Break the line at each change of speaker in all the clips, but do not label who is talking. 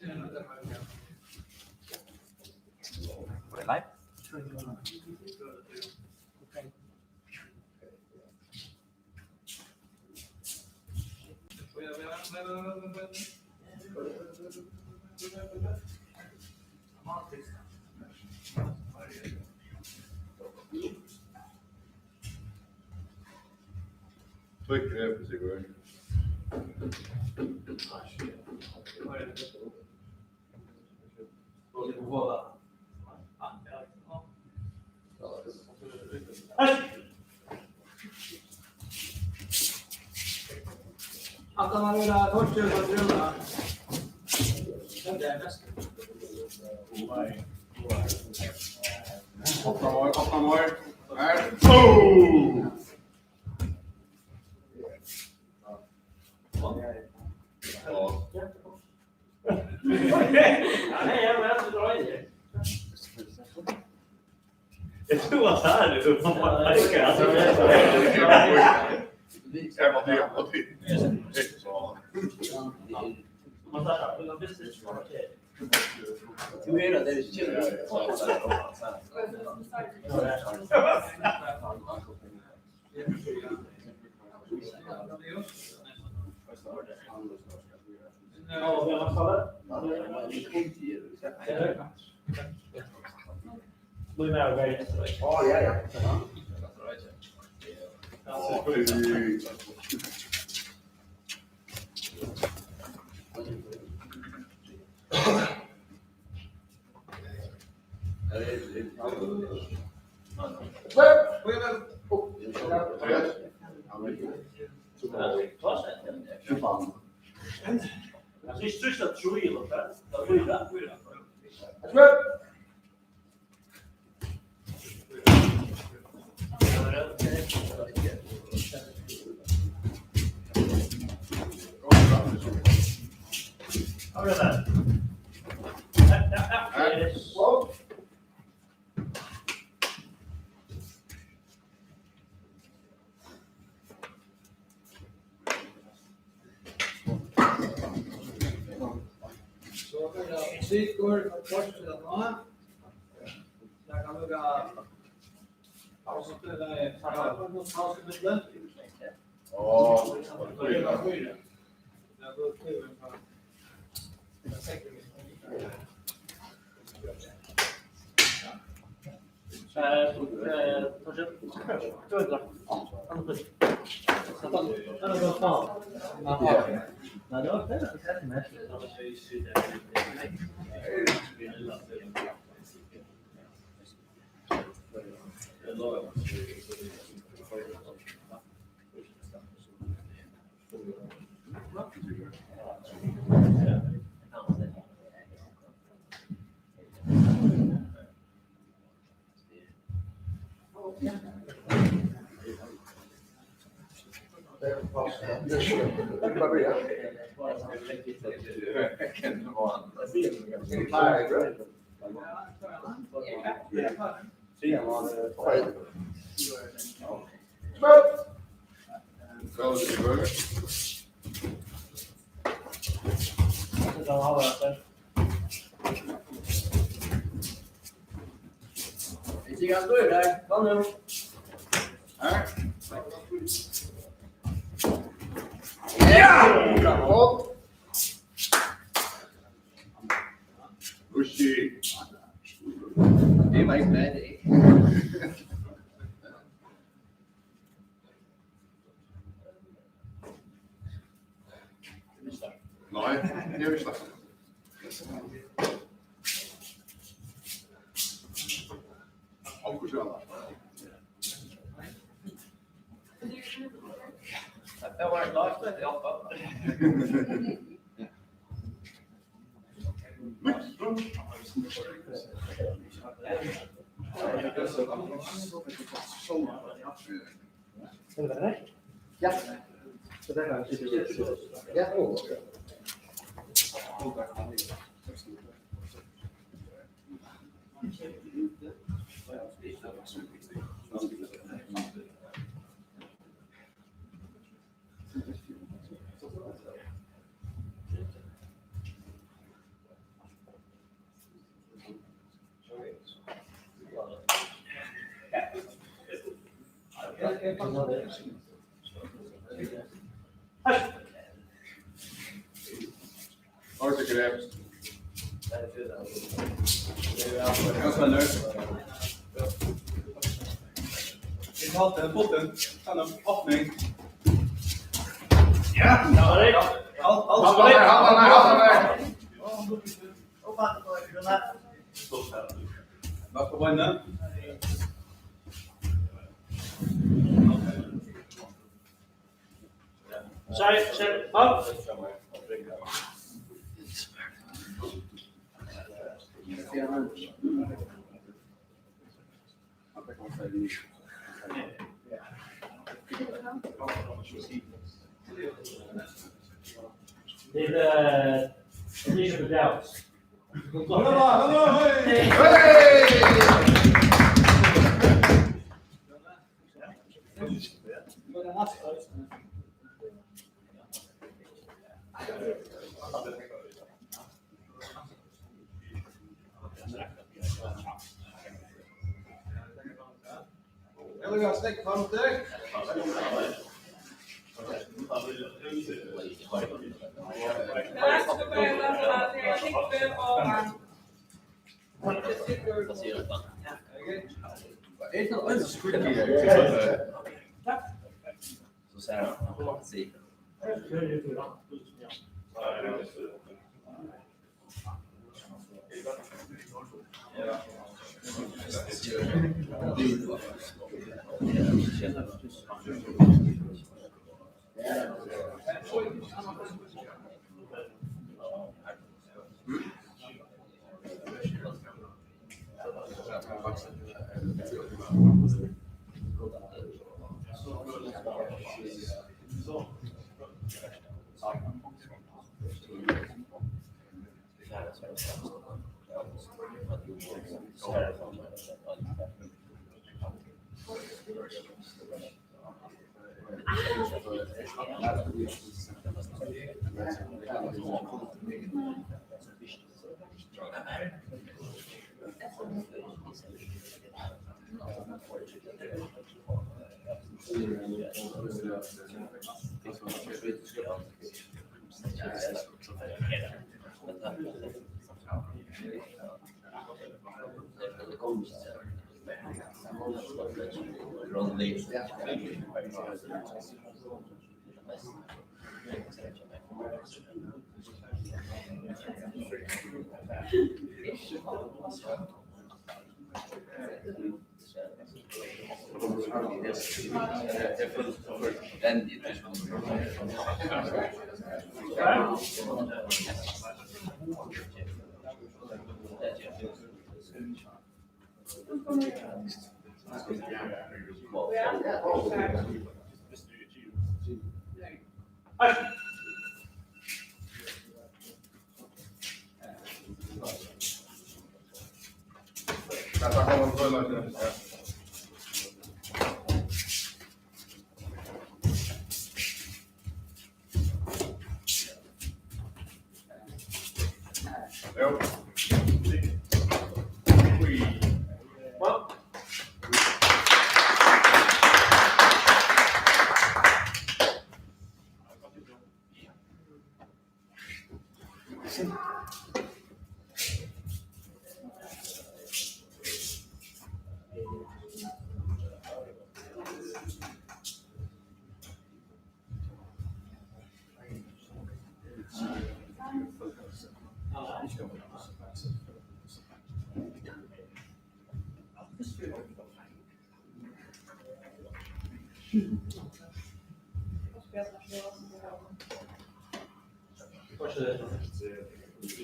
Live.
Tryck knäppet, Sigurd.
Att man vill ha Torkil och Judo. Det är nästan.
Koppla mål. Här. Oh!
Jag tror att det här är det som man
Sigurd och Torkil då. Där kan vi gå. Alltså det är pausmedlet.
Ja.
Det går kul för.
Det var inte med dig.
Nej, det är visst.
Det var en lagspel i alla fall.
Ja. Så där är det. Ja.
Torkil Holm.
Ja, Sveinur. Vi tar den foten. Ta den öppning. Ja, allt.
Han var där.
Vart på vannen.
Kör, upp! Det är för Klaus.
Hallå, hej! Jag vill ha stekt framsteg.
Så säger han. Sigurd.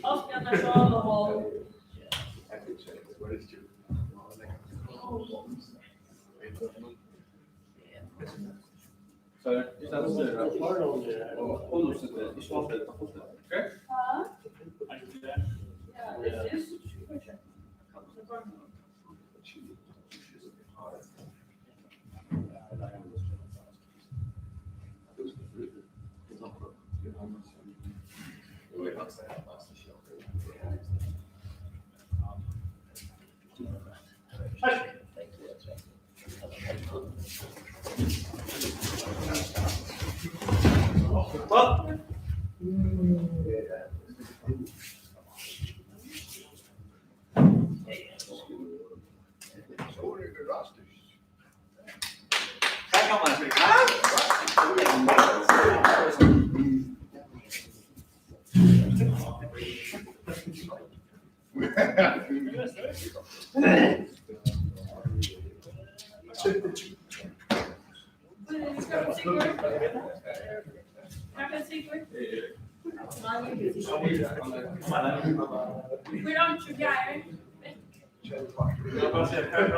Asbjarnarson och Holm.
Så istället styra och hållstöd i svartet. Okej?
Ja. Ja, det är just.
Páll.
Här kan man.
Sigurd. We don't together.
Jag bara ser hur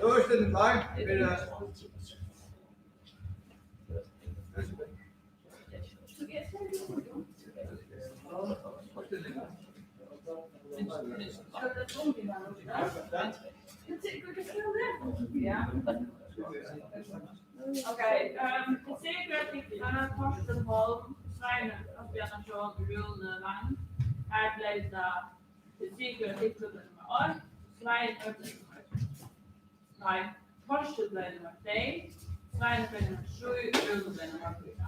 Då är det klar.
Okay, Sigurd, Torkil Holm, Sveinur Asbjarnarson, Jógvan. Här blev det Sigurd nummer 8, Sveinur Nej, Torkil blev nummer 3, Sveinur blev nummer 7, Jógvan blev nummer 4.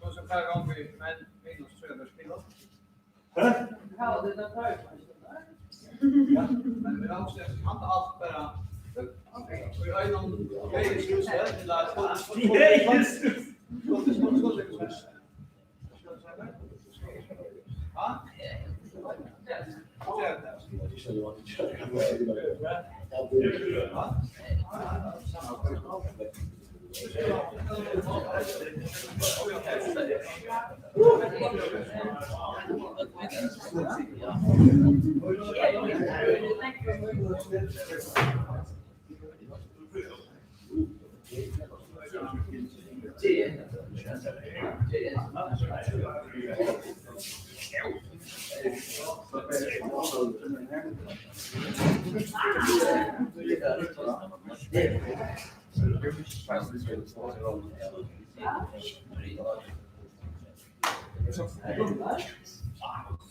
Då så per gång vi men minus 3 överspelare.
Ja, det där tar
Ja, men vi har också inte allt bara. Okej. Vi har ju någon grej i slutet till att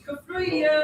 Ska flyga.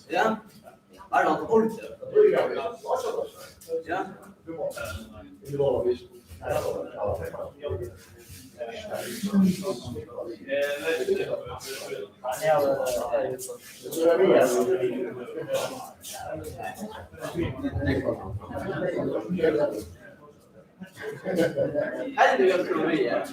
Ja, var det något ord? Ja. Hej, du gör teorier.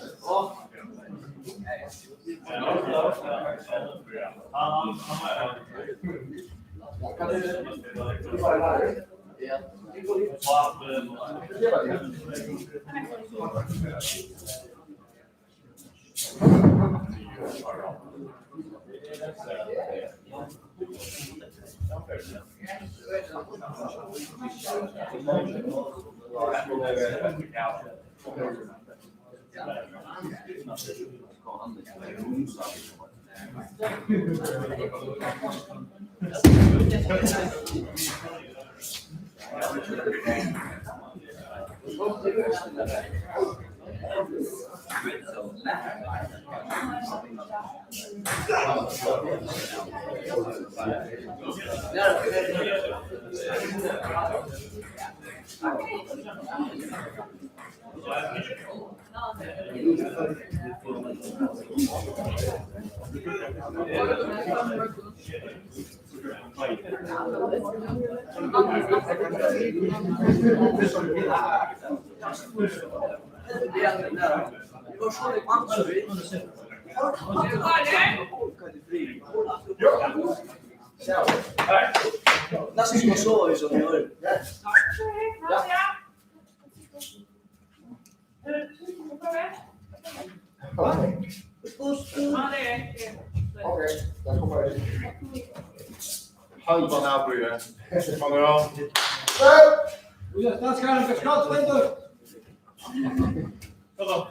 Nästan som så i som gör.
Okej, där kommer jag. Halva närbryggen. Kommer jag.
Där ska han för skott, Peter.
Kom.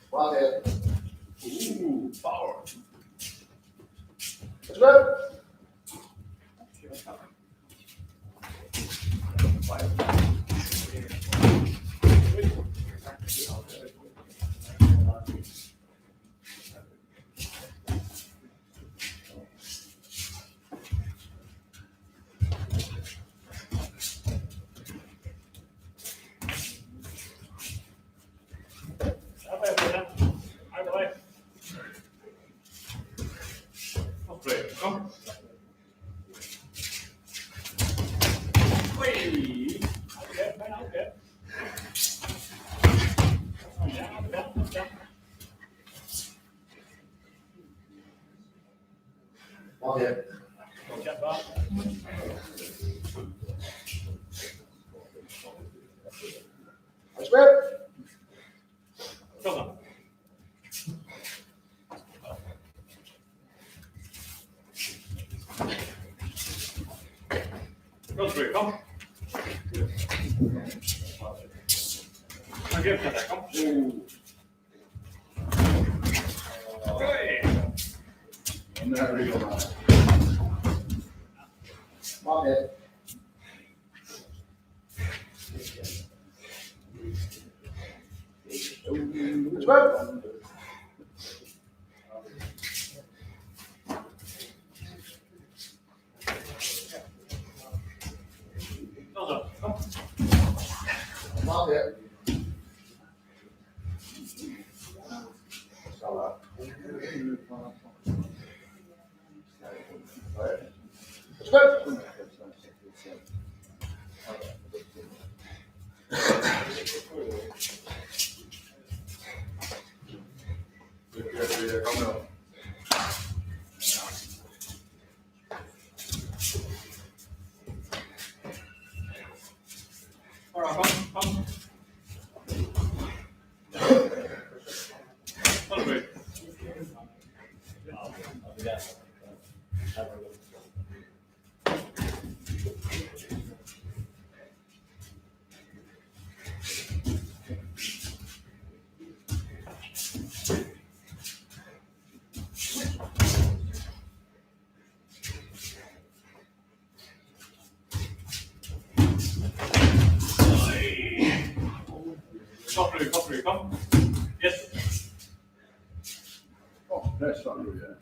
Vad är?
Power.
Slut. Okej.
Kom. Han greppar där, kom. Okej.
Nu är det jobba. Vad är? Slut. Vad är?
Kom. Yes.
That's not good yet.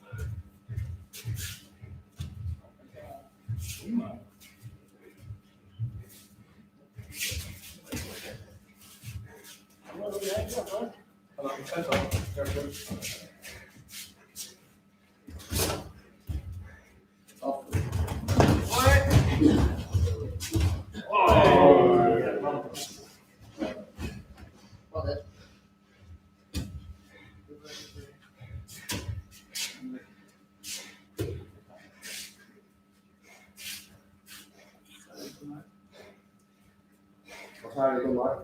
Vad här är Gunnar?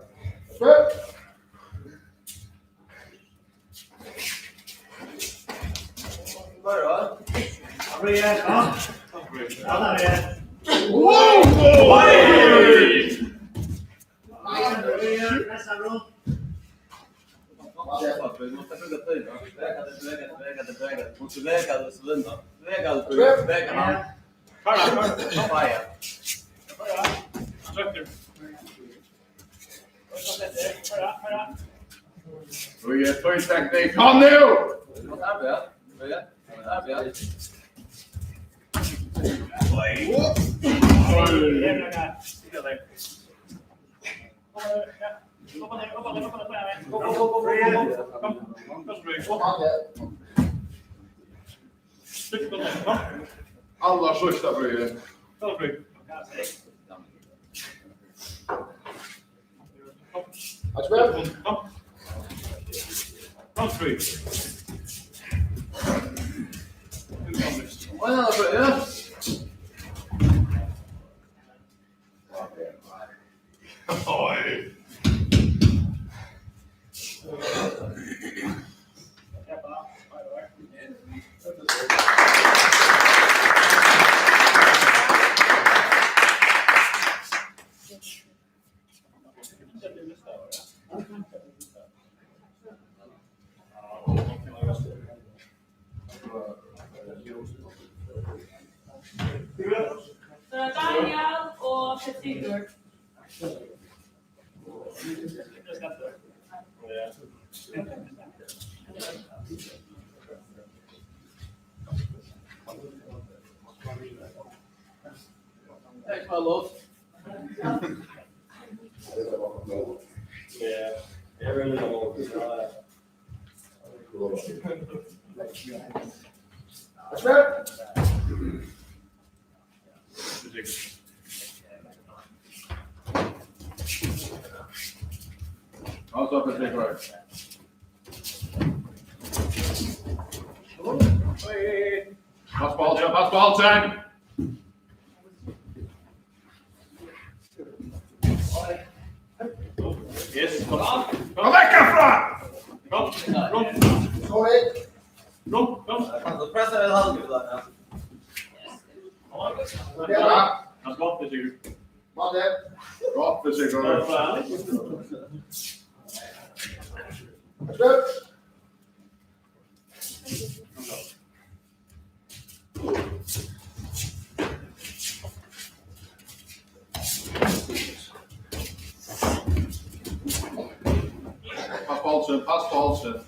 Spel!
Bara.
Vi är teknik. Kom nu! Alla första bryggen.
Daniel och Sigurd.
Tack för lov.
Jag vill inte ha
Alltså för Sigurd. Pass på halsen.
Yes.
Kom väcka
Kom.
Sorry.
Kom.
Då pressar jag halvt där.
Ja.
Han ska inte Sigurd.
Matte. Bra för Sigurd. Slut. Pass på halsen.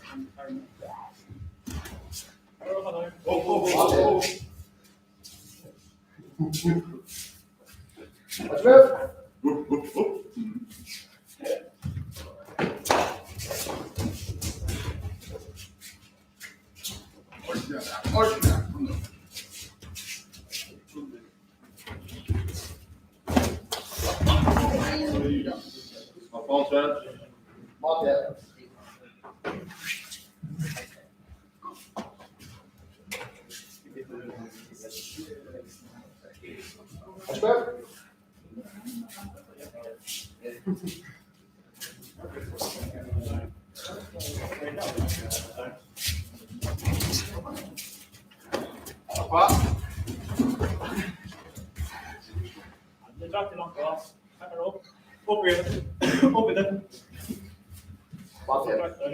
Det drar till långt bra. Här är upp. Upp i den.
Asbjarnarson.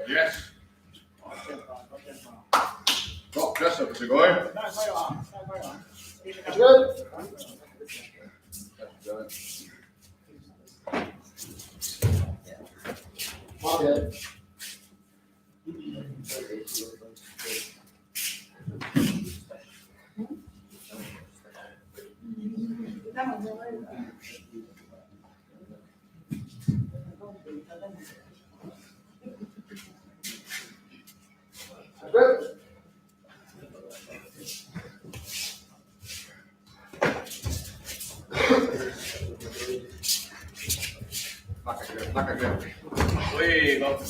Yes. Bra, pressa på Sigurd. Snacka grej. Oj, vad.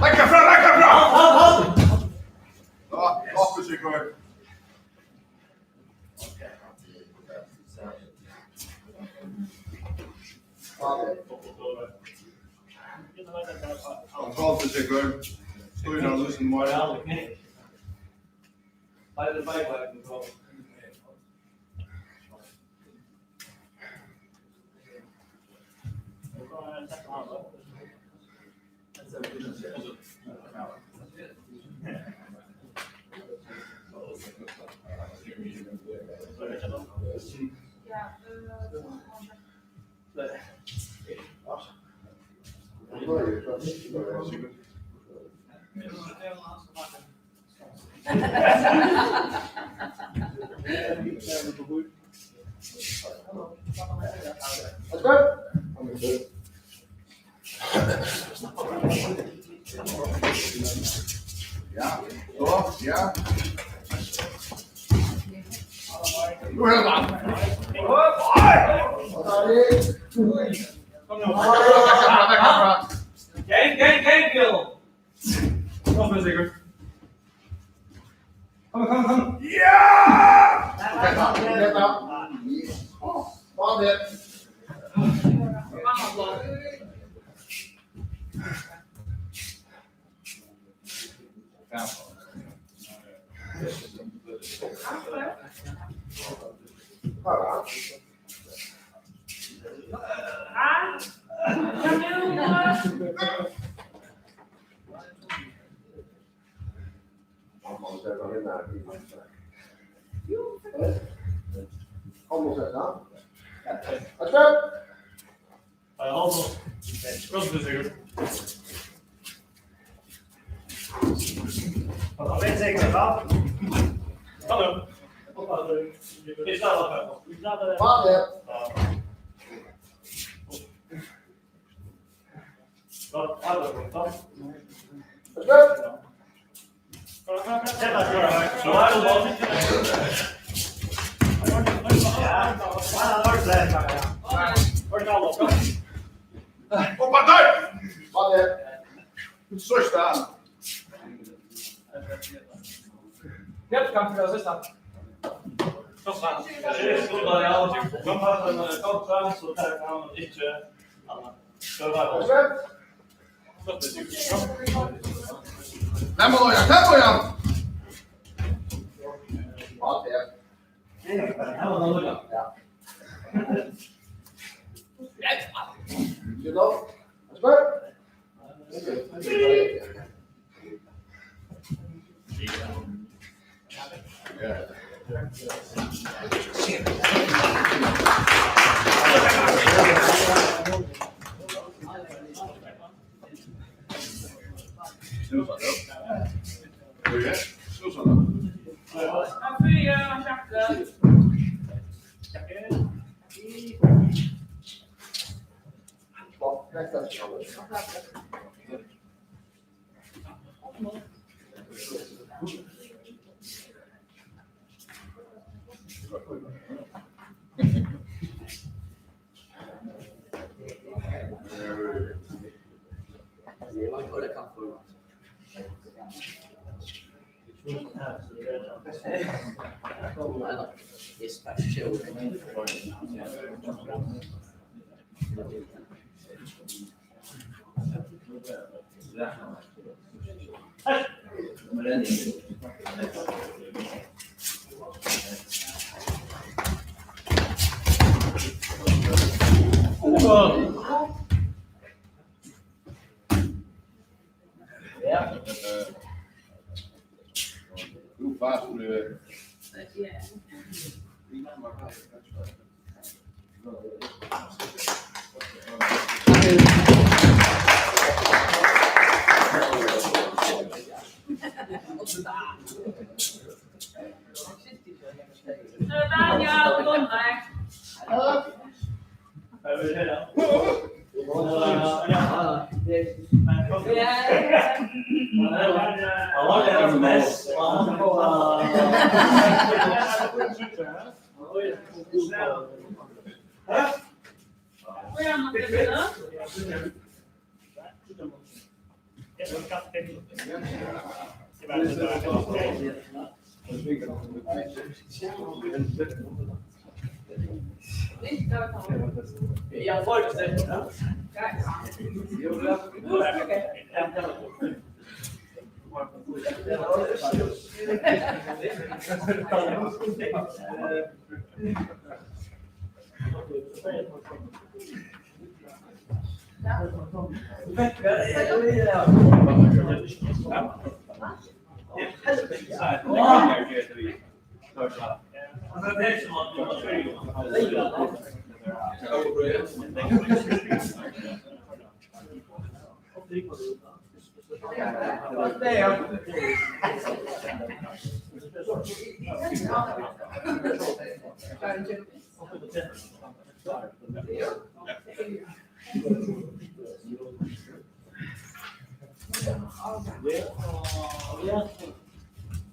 Lägga fram! Ja, bra Sigurd. Kontroll för Sigurd. Står där och lyssnar på mig. Ja, så, ja. Nu är det man.
Gang, Bill! Kom med Sigurd. Kom.
Ja! Detta. Vad det? Hoppa där! Ha det. Största.
Helt kan för det sista.
Først og fremst, det er stor variabel. Man har en kontra, så der kan man ikke
Varsågod. Vem var jag? Vem var jag? Ja, det. Judo. Varsågod. Hoe vaak nu?
Jag får det säga.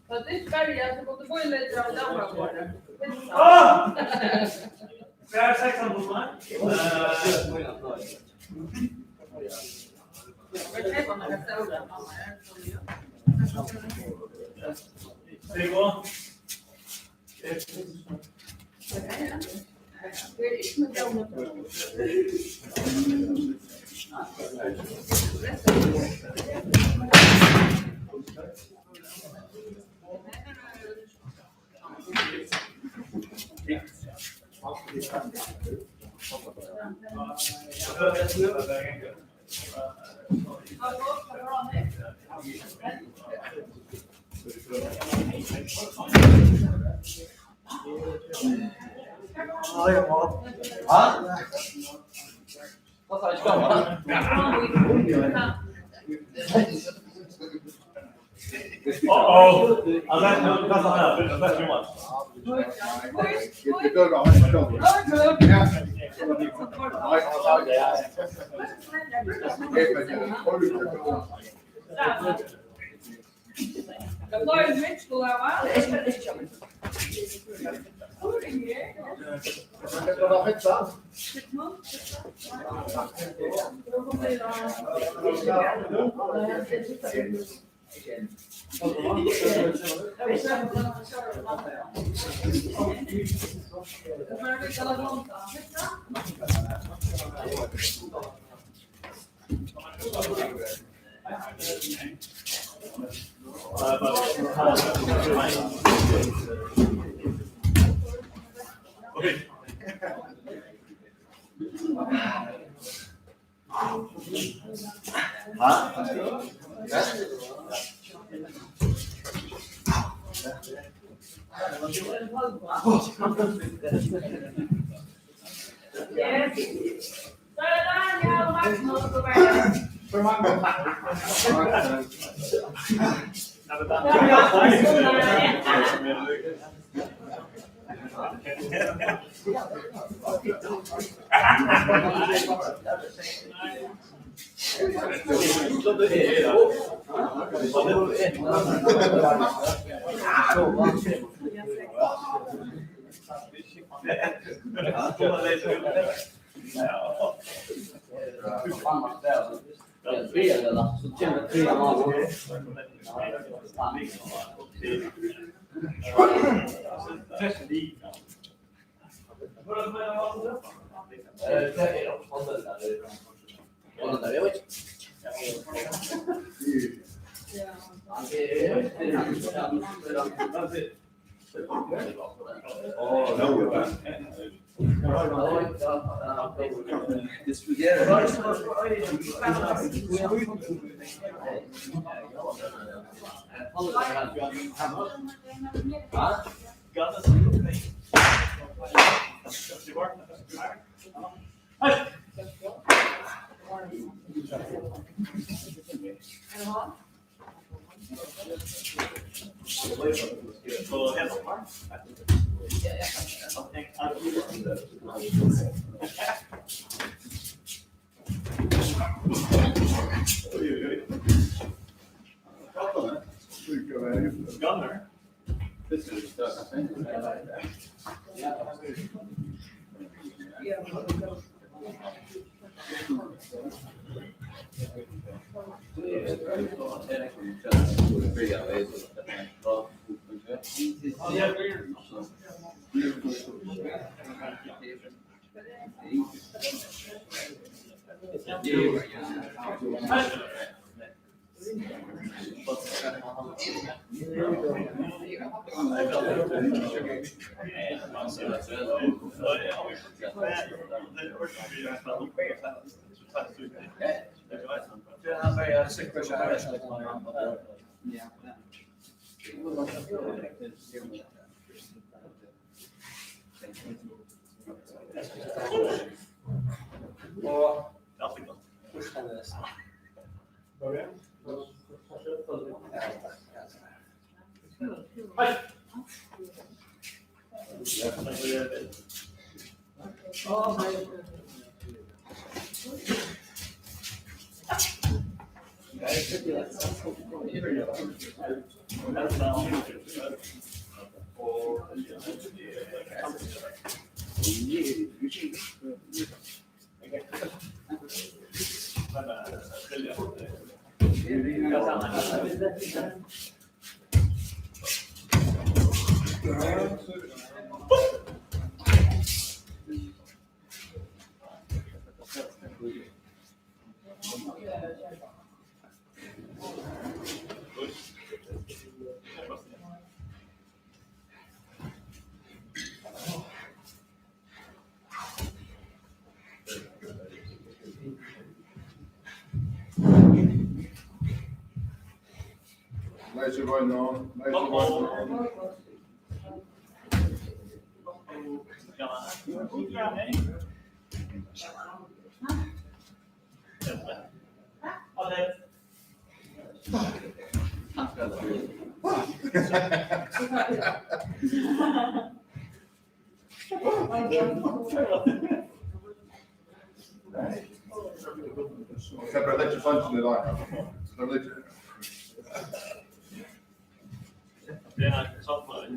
Så det Sverige så måste gå in lite av damma på det.
Det er 6 hos meg. Sigurd.
The floor is rich, Gulawa.
Ska vara fixa?
Gunnar.
Laser going on. Laser going on. Sempre electric function in line.
Det er sant for deg.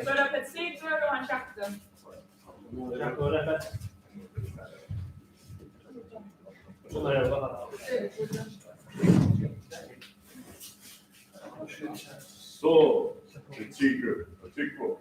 Så är det Sigurd och han tjackten.
Så, Sigurd, Túgvu.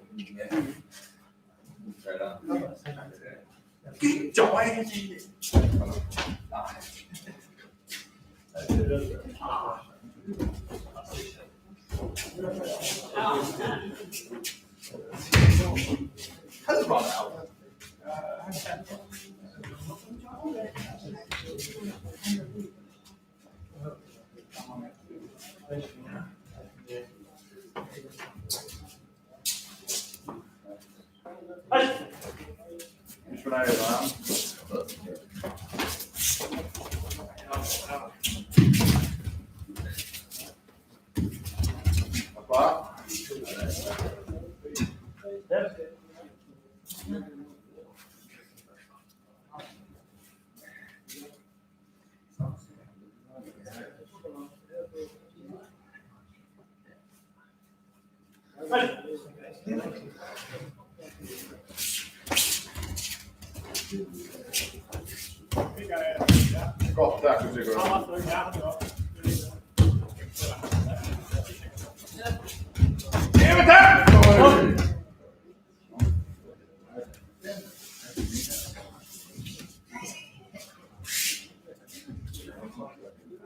Gott, tack Sigurd.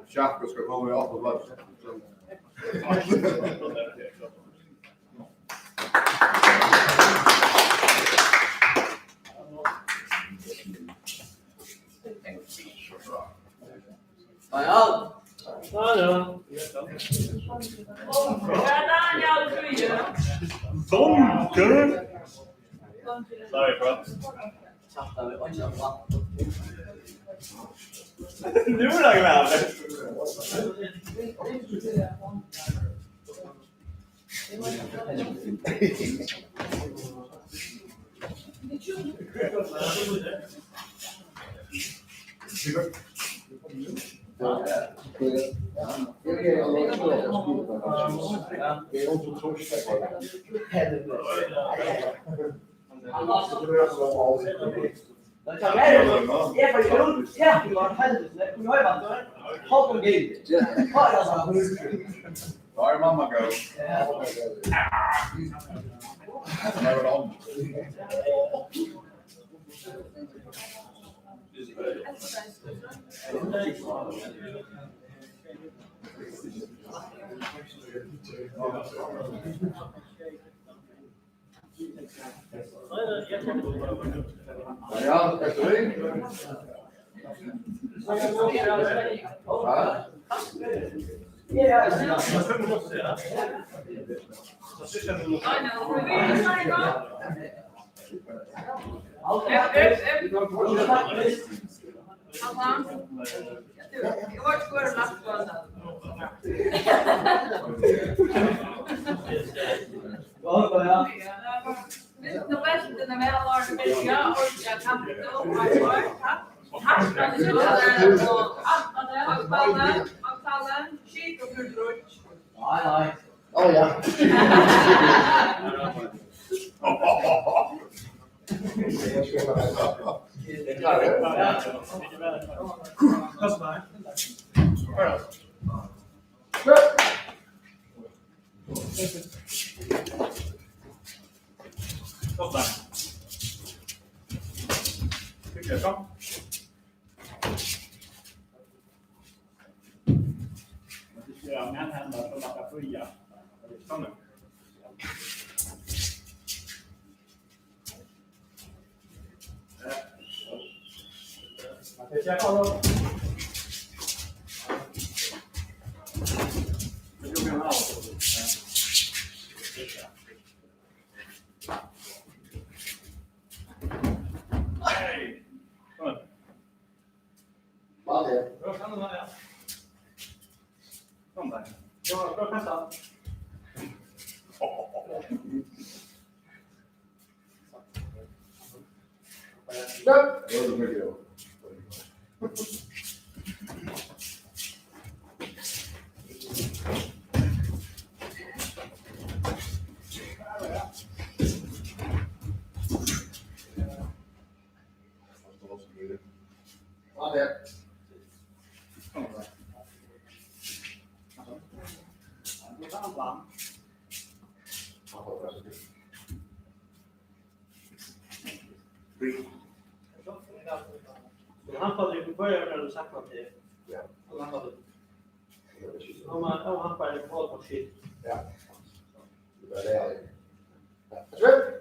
Jákup ska komma upp på plats.
Ja.
Sorry, bro. Nu är det glad. Var mamma go? Ja, Petersen.
Det bästa när vi har varit med och jag kan inte åka. Aktallen, skit och guldrutt.
Nej. Åh ja.
göra mänhänder för att fria. Stanna.
Jag kollar. Det gjorde en
Nej.
Vad är det?
Bra, kan du vara?
Kom där.
Ja, bra kassa.
Stopp!
Det var så mycket.
Vad är det?
Kom där.
Det var en plan. Han hade ju börjat när du sagt något till.
Ja.
Han hade. Om han började på på shit.
Ja. Det var det. Varsågod.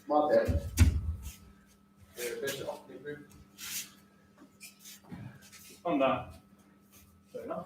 Vad är det?
Kom där. Stöna.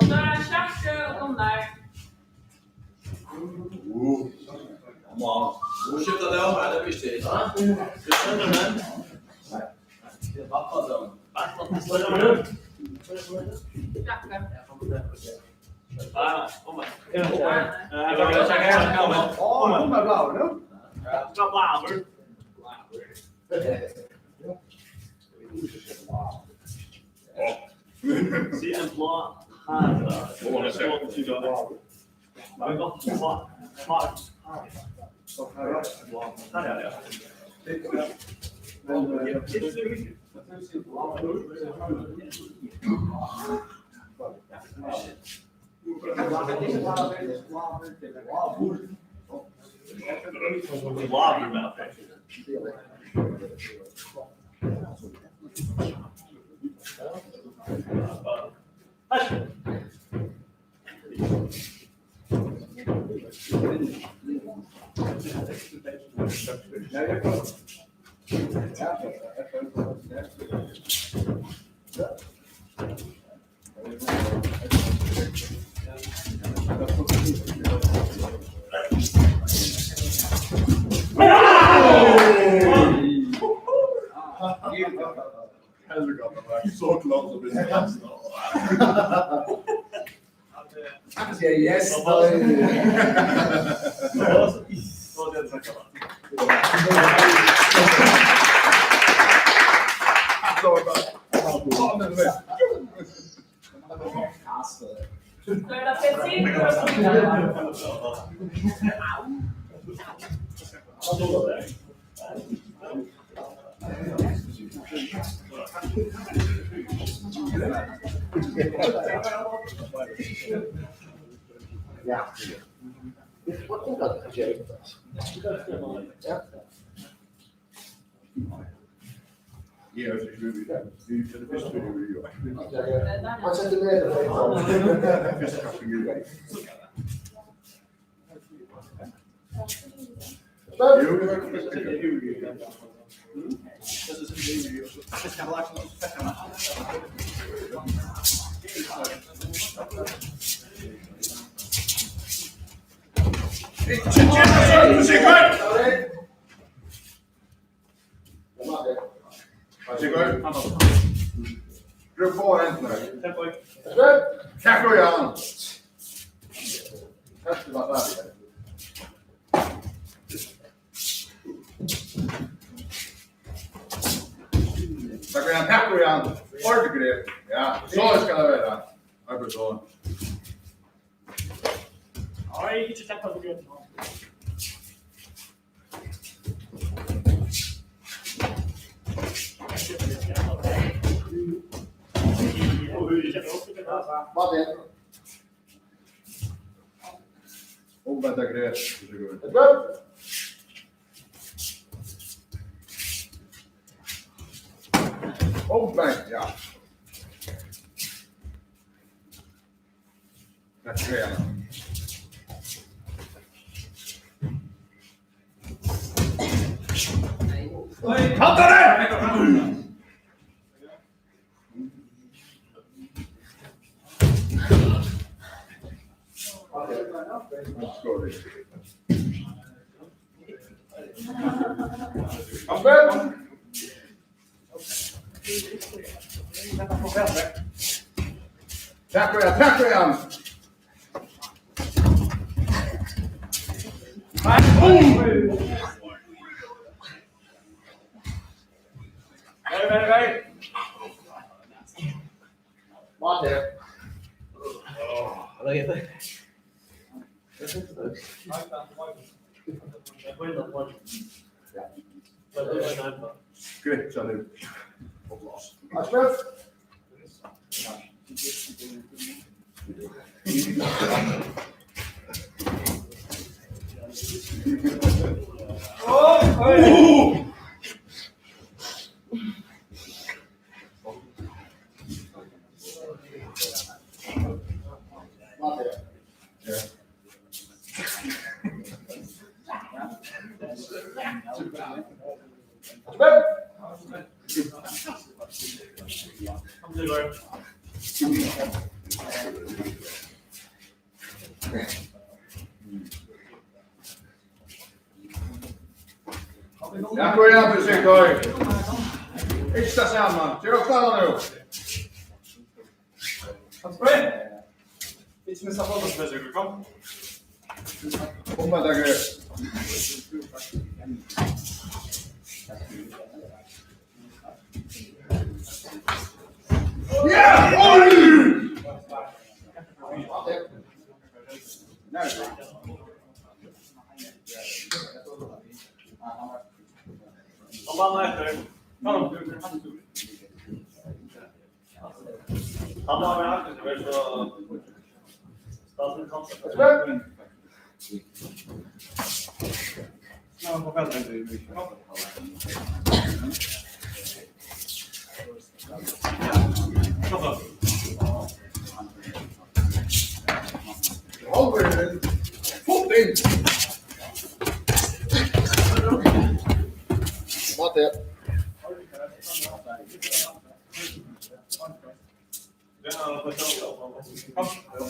Några tjack och de där.
Ursäkta det om eller visst det. Ja. Det stämmer men. Nej. Det var pappa då. Pappa slår man upp.
Jackar.
Ja, kom igen.
Jag kan checka här kameran.
Ja, de är bra nu.
Blablabla. Se en blå här.
Vad är det?
Men gott blå. Smart. Här är det.
Så klart som det är.
Jag kan säga yes. Ja. Wat is dat gezegd? Ja.
Ja, dat is weer. Die is weer.
Wat zit er meer?
Sigurd. Druk på händerna.
Tempo.
Tack och Jan. Tack ska vara där. Tack och Jan. Ordgrepp. Ja, så ska det vara. Arbet så.
Nej, inte tempo på grund.
Wat in?
Omvända gräs. Sigurd.
Edvard.
Omvänd, ja. Tack ska jag.
Kanta det!
Skål.
Asbjörn.
Tack och Jan.
Nej.
Wat in?
Skritsa nu. Oploss.
Asbjörn. Wat in?
Ja.
Asbjörn.
Kom Sigurd.
Tack och Jan för Sigurd. Yxa samman. Kör upp stanna nu.
Asbjörn. Inte missa bollen för Sigurd, kom.
Omvända gräs. Ja! Oj!
Wat in?
Nej.
Kom bara efter. Kom. Han har med aktivt över så staten kan.
Asbjörn.
Ja, på fältet.
Halvvägen. Fot in.
Wat in? Asbjörn.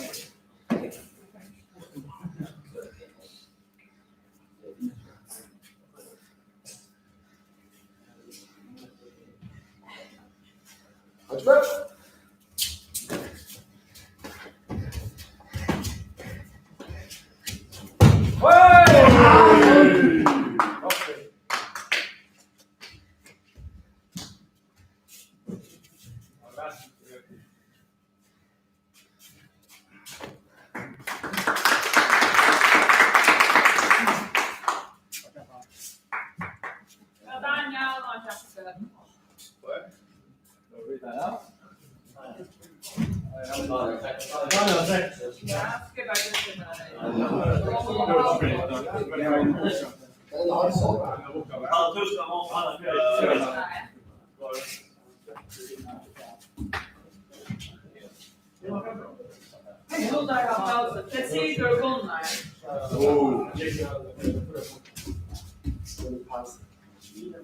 Det är Sigurd och Gunnar.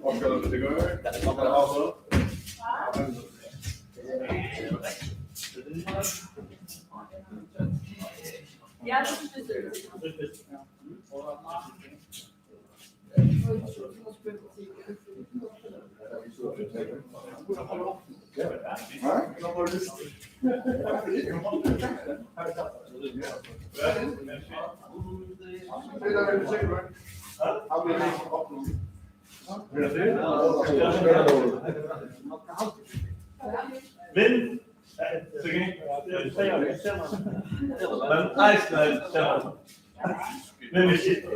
Vad ska du tycka över?
Ja, det är det.
Vinn. Men Iceland stämmer. Men vi sitter.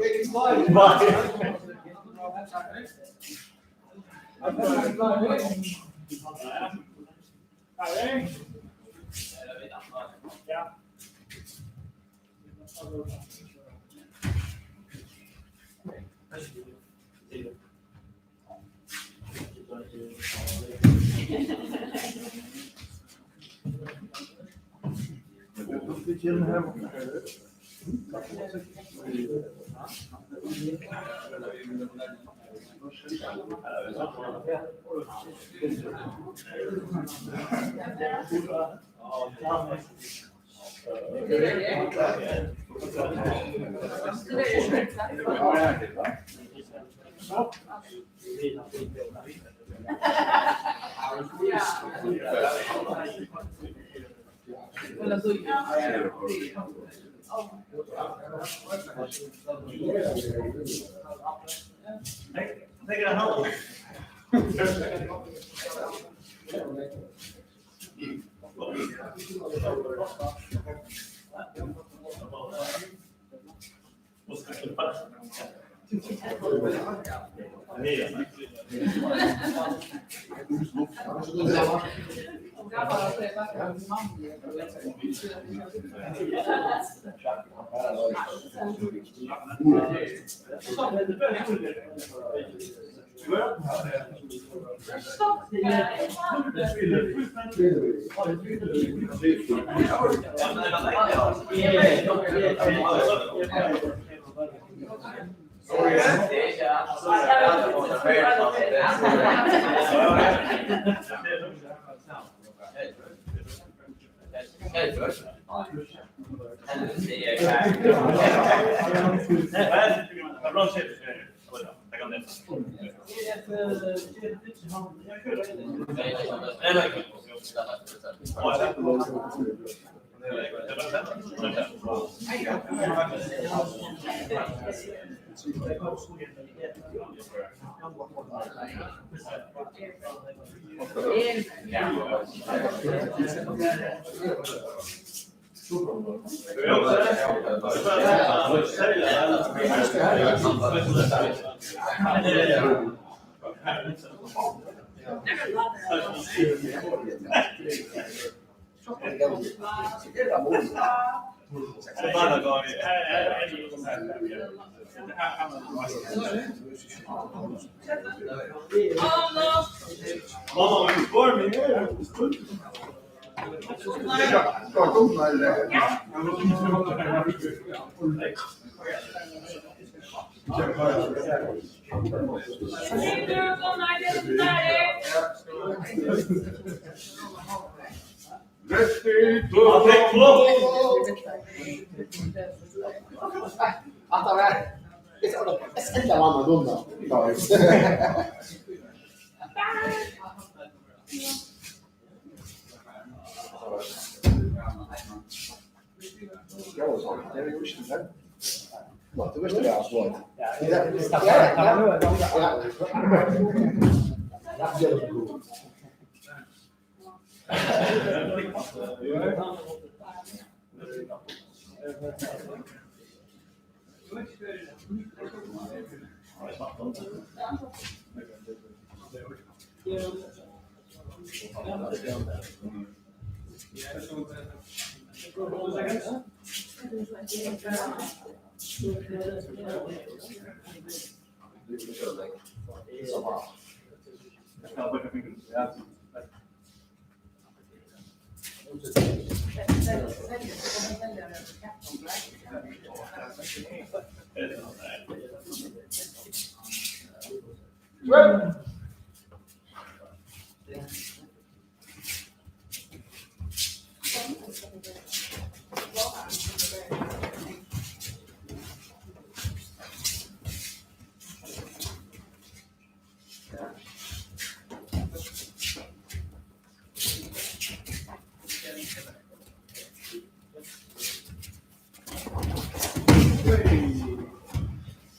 Take it home.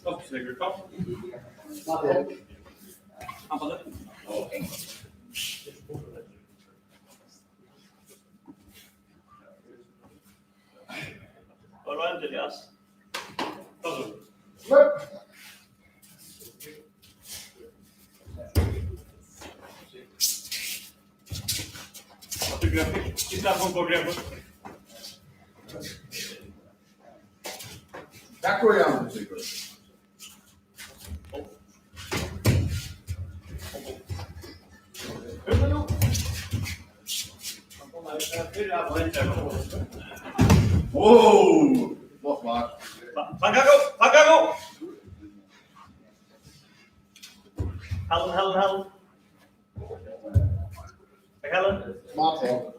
Stopp, Sigurd, kom. Han på det. Var det en Elias? Varsågod. Vad tycker du? Titta på Glerfoss.
Ďakujem, Sigurd. Wow! Flott mark.
Fangago! Helen. Helen.
Smart hell.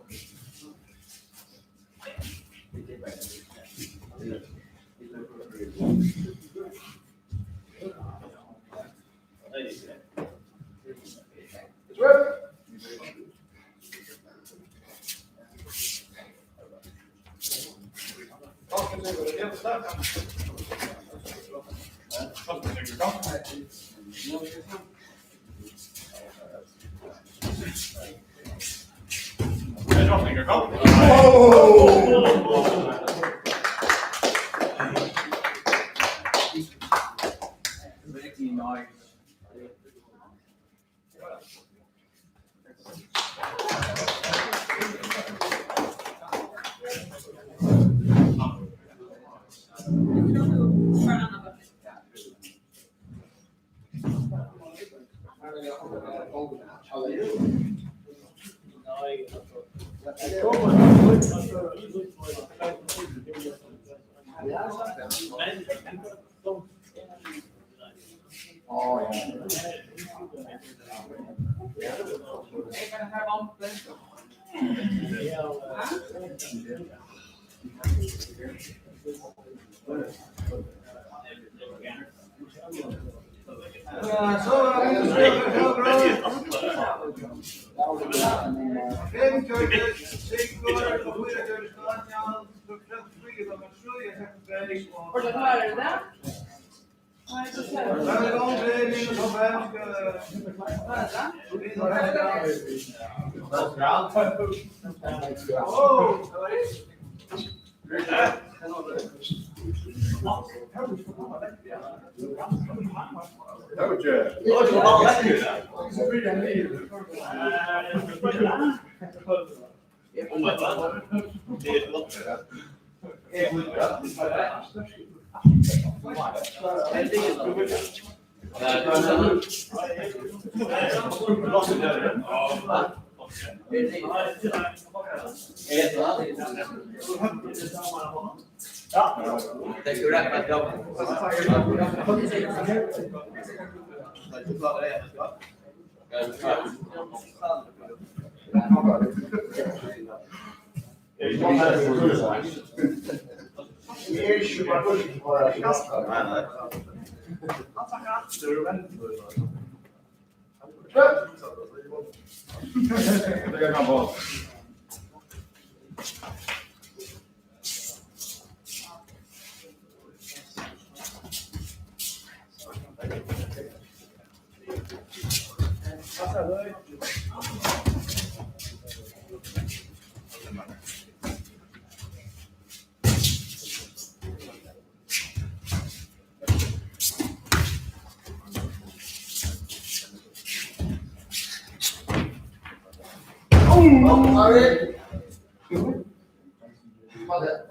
Vad det?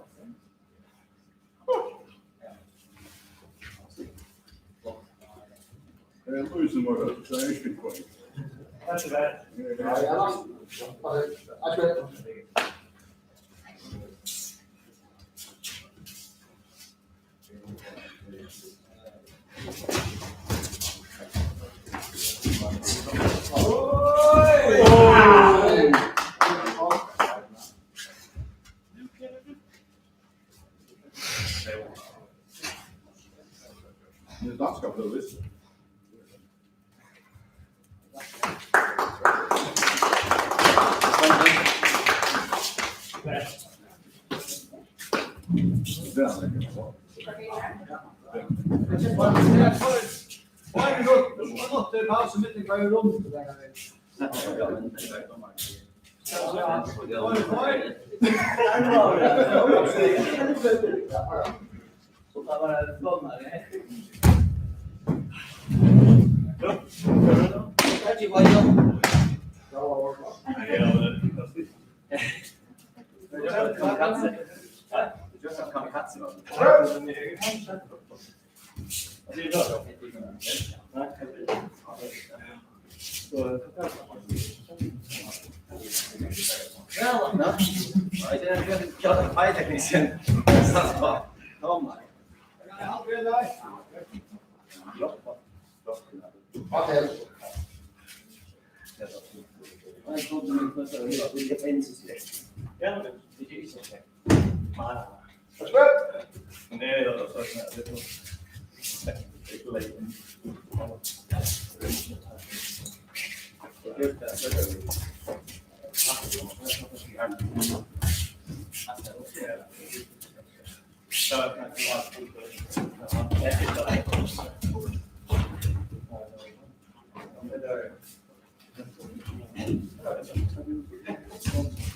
Det är tusen var det, så är det inte poäng.
Ja, ja. Vad det? Aspel.
Det är danska för visst.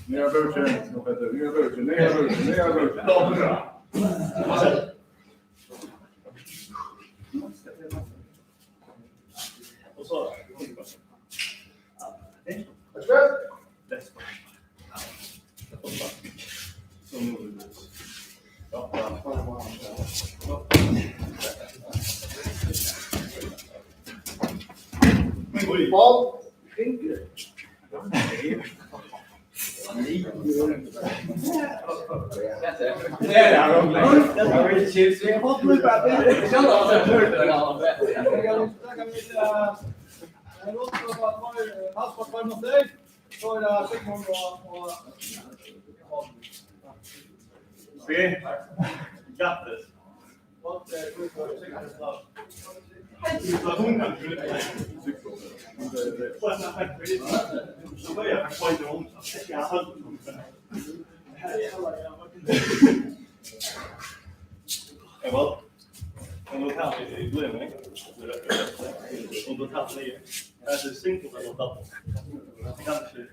Nya burken, Peter. Nya burken.
Och så.
Páll.
Grattis. Edvard, om du kan i glömning, om du kan säga, är det synkat eller dator? Kanske.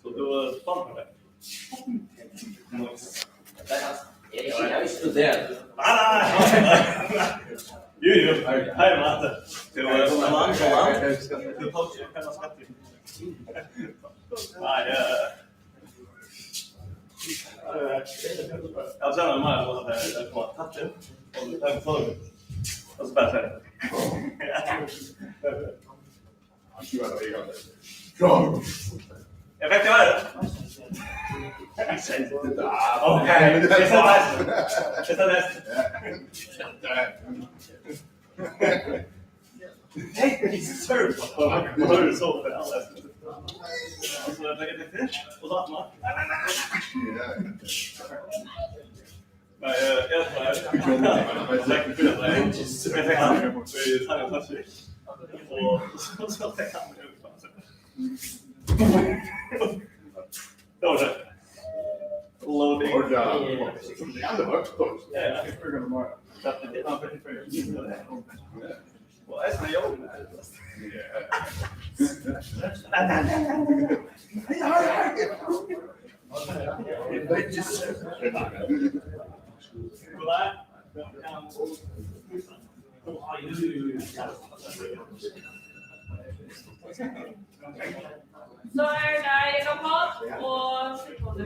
Så du spann på det?
Jag visste det.
Nej. Jo, hej Matte. Det var som en annan. Du har ju kan skatta. Nej, jag känner mig att det var tatten och den för och så bara så. Jag vet inte vad det är. Jag säger inte det. Okej, det är det. Hey, he's served. Vad så för alla. Så jag lägger det till och så att man. Nej, jag tror jag säkert för det. Jag tänker på så tar jag sig. Och så tar jag mig ut. Det var det. Loading.
Och ja, det var högt då.
Ja, jag är going to det var väldigt bra. Well, that's my own.
Så er det Páll og Sigurd.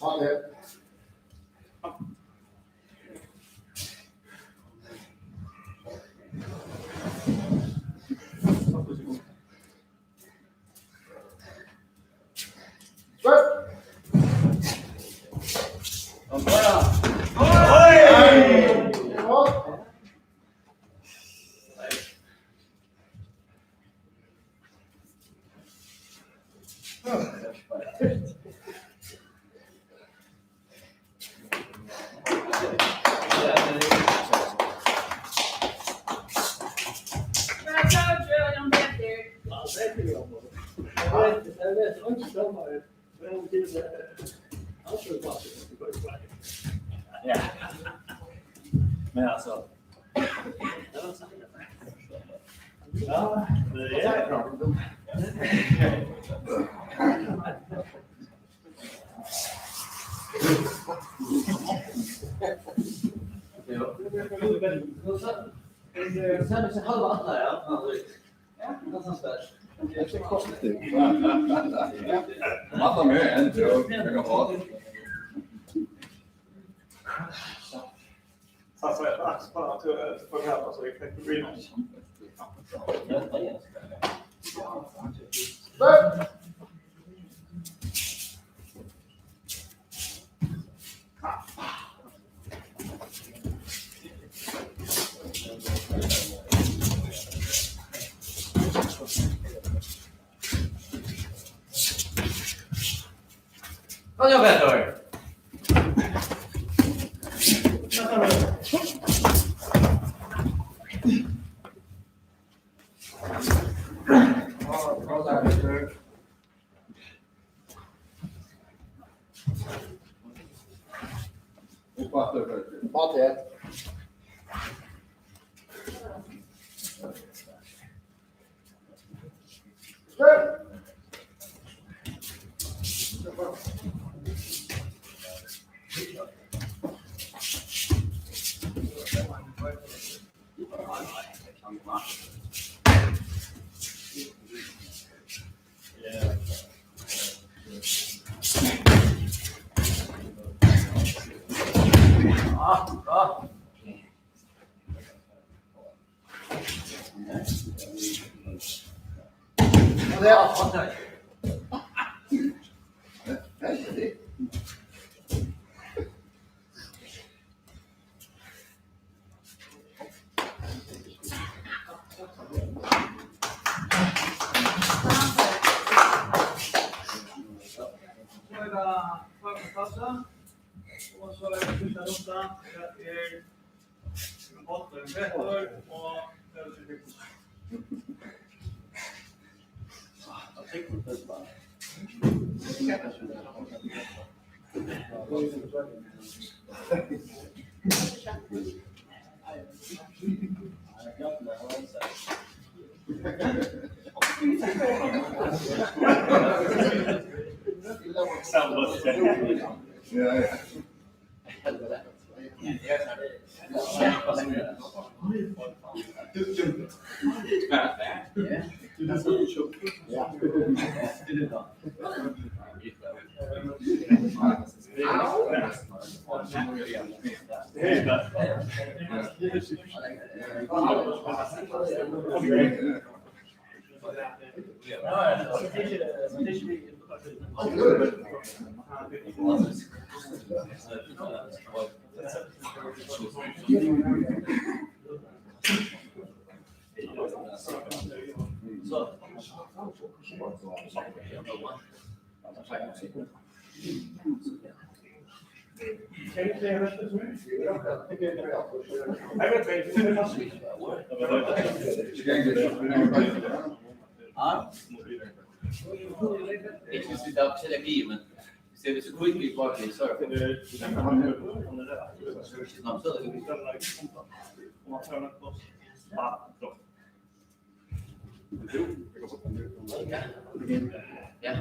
Ha det.
Men alltså. Ja, det är bra.
Sen är halva alla ja. Ja, någonstans.
Det är konstigt. Alla med en tror jag kan ha.
Så jag har bara att programma så vi kan gå in.
Vad gör Peter?
Ha det.
Och så är det sista rundan. Det är 8 Peter och
Ikke hvis vi da selv er men hvis vi quickly går til så ja,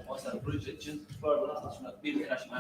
og så projection for at bil crash med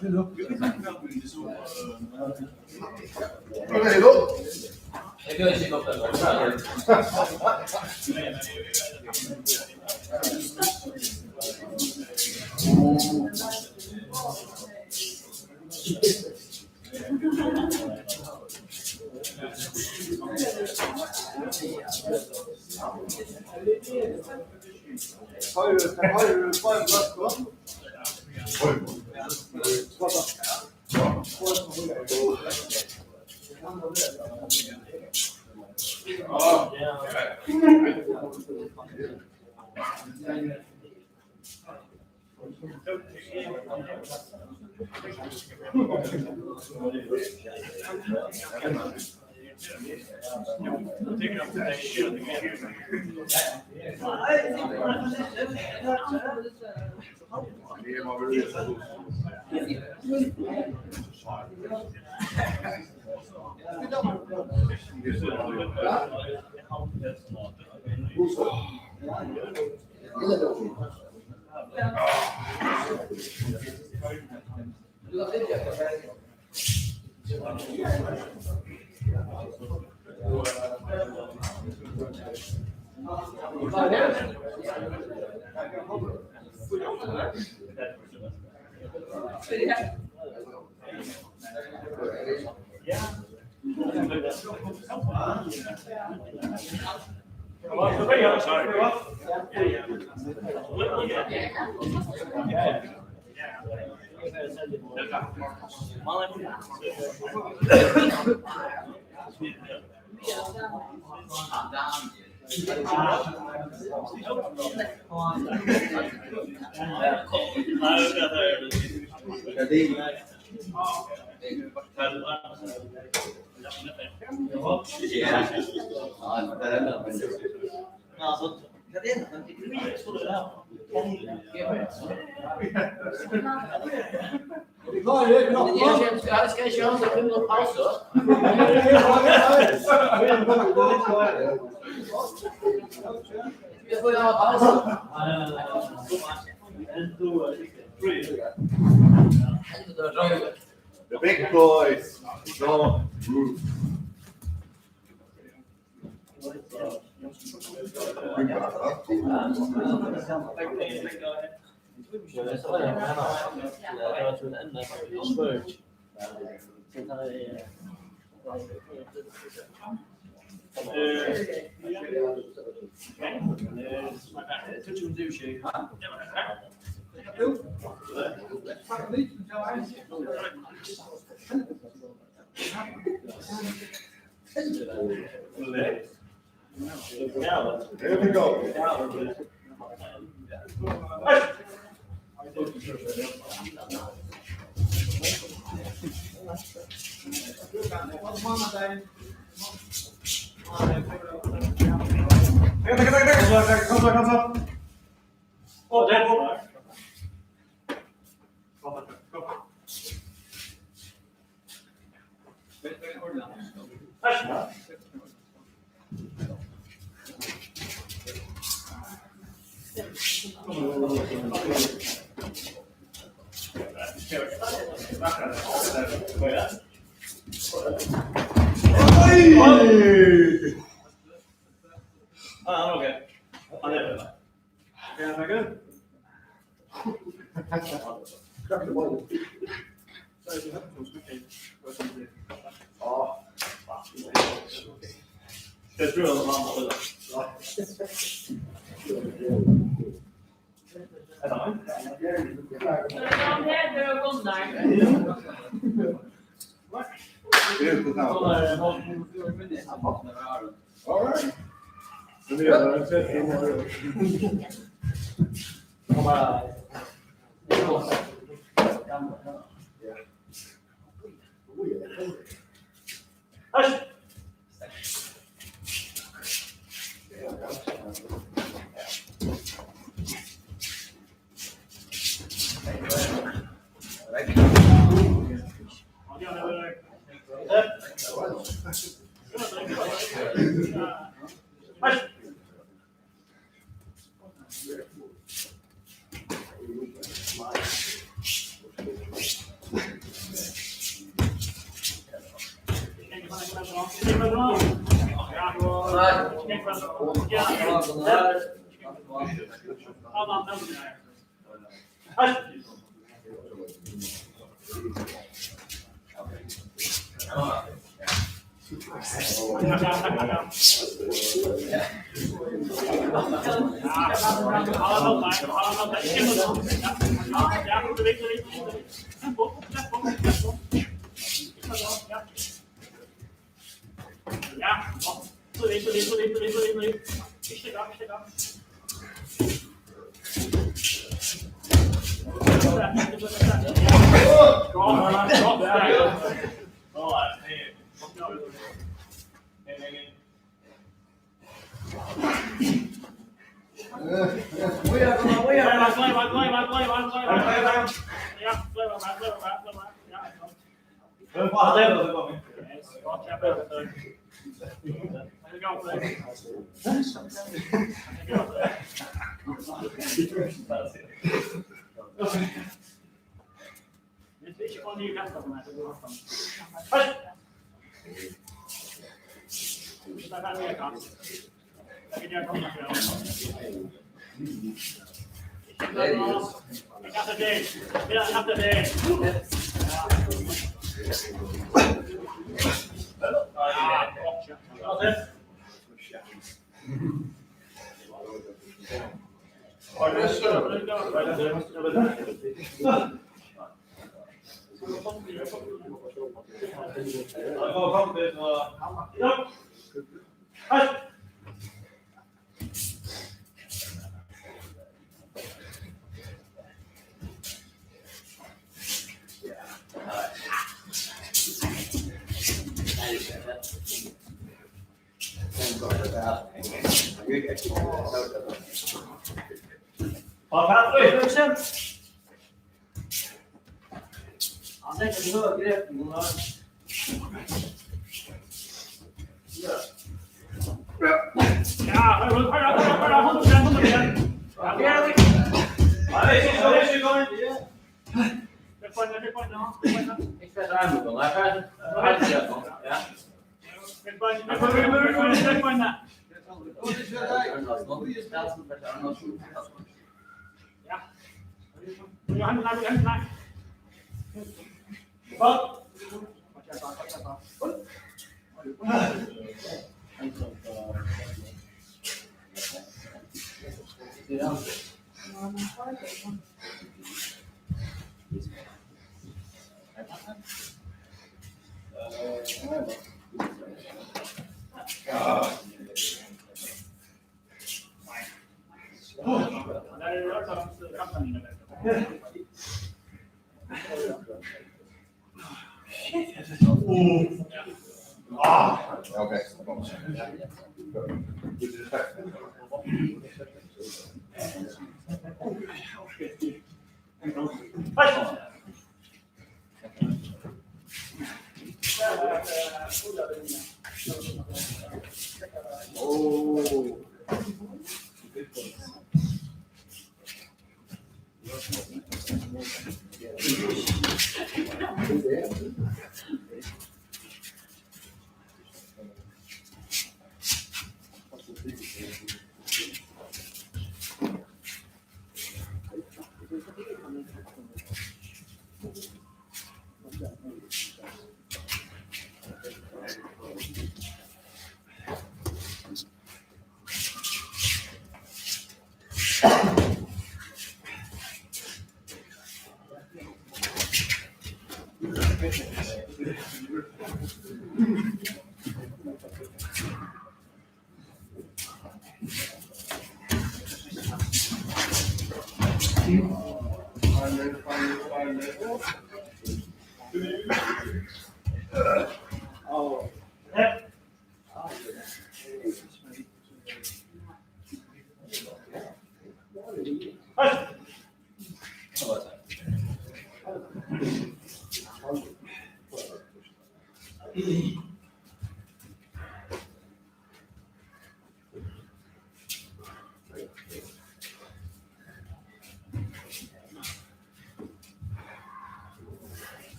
Okej då.
Det kan jag sikkert opp
Har du bara en plats kvar? Skal jeg kjøre så 5 pauser? Vi får gjøre pauser.
The big boys. Go. There we go. Kom så.
Åh, där går det. Jag tror att man måste.
Peter och Gunnar.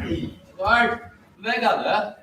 Edvard, väggande.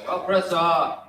Bra pressa.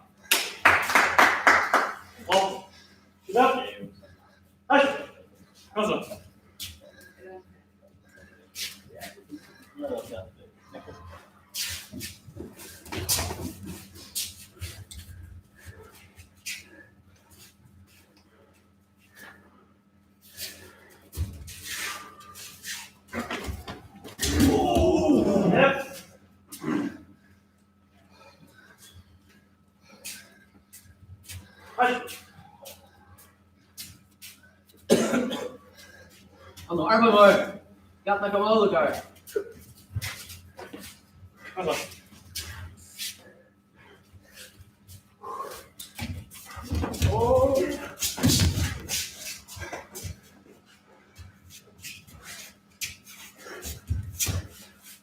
Aan de armen maar. Ja, dan komen we elkaar.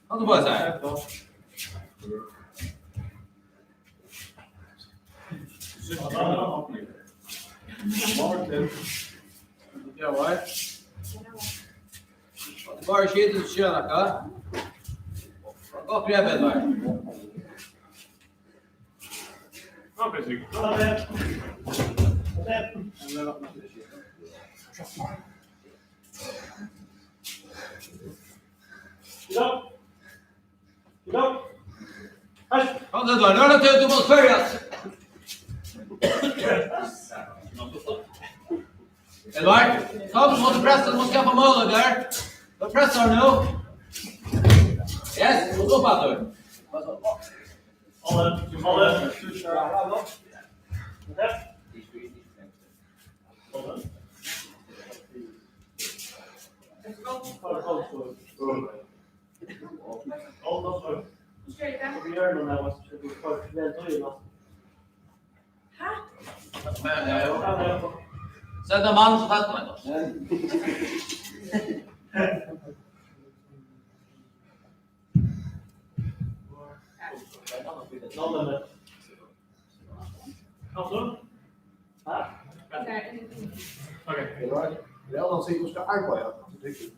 Wat de boy zijn. Ja hoor. Waar is je dus Janaka? Wat heb je daar?
Oké, zeker.
Kom dan door, natuurlijk doen we het Edvard, kom mot pressen, måste skaffa målet där. Då pressar du nu. Yes, och så Peter.
Alle.
Sätt en man så fast man då.
Wel, dan zie je ons de aardbeien.
Wacht even.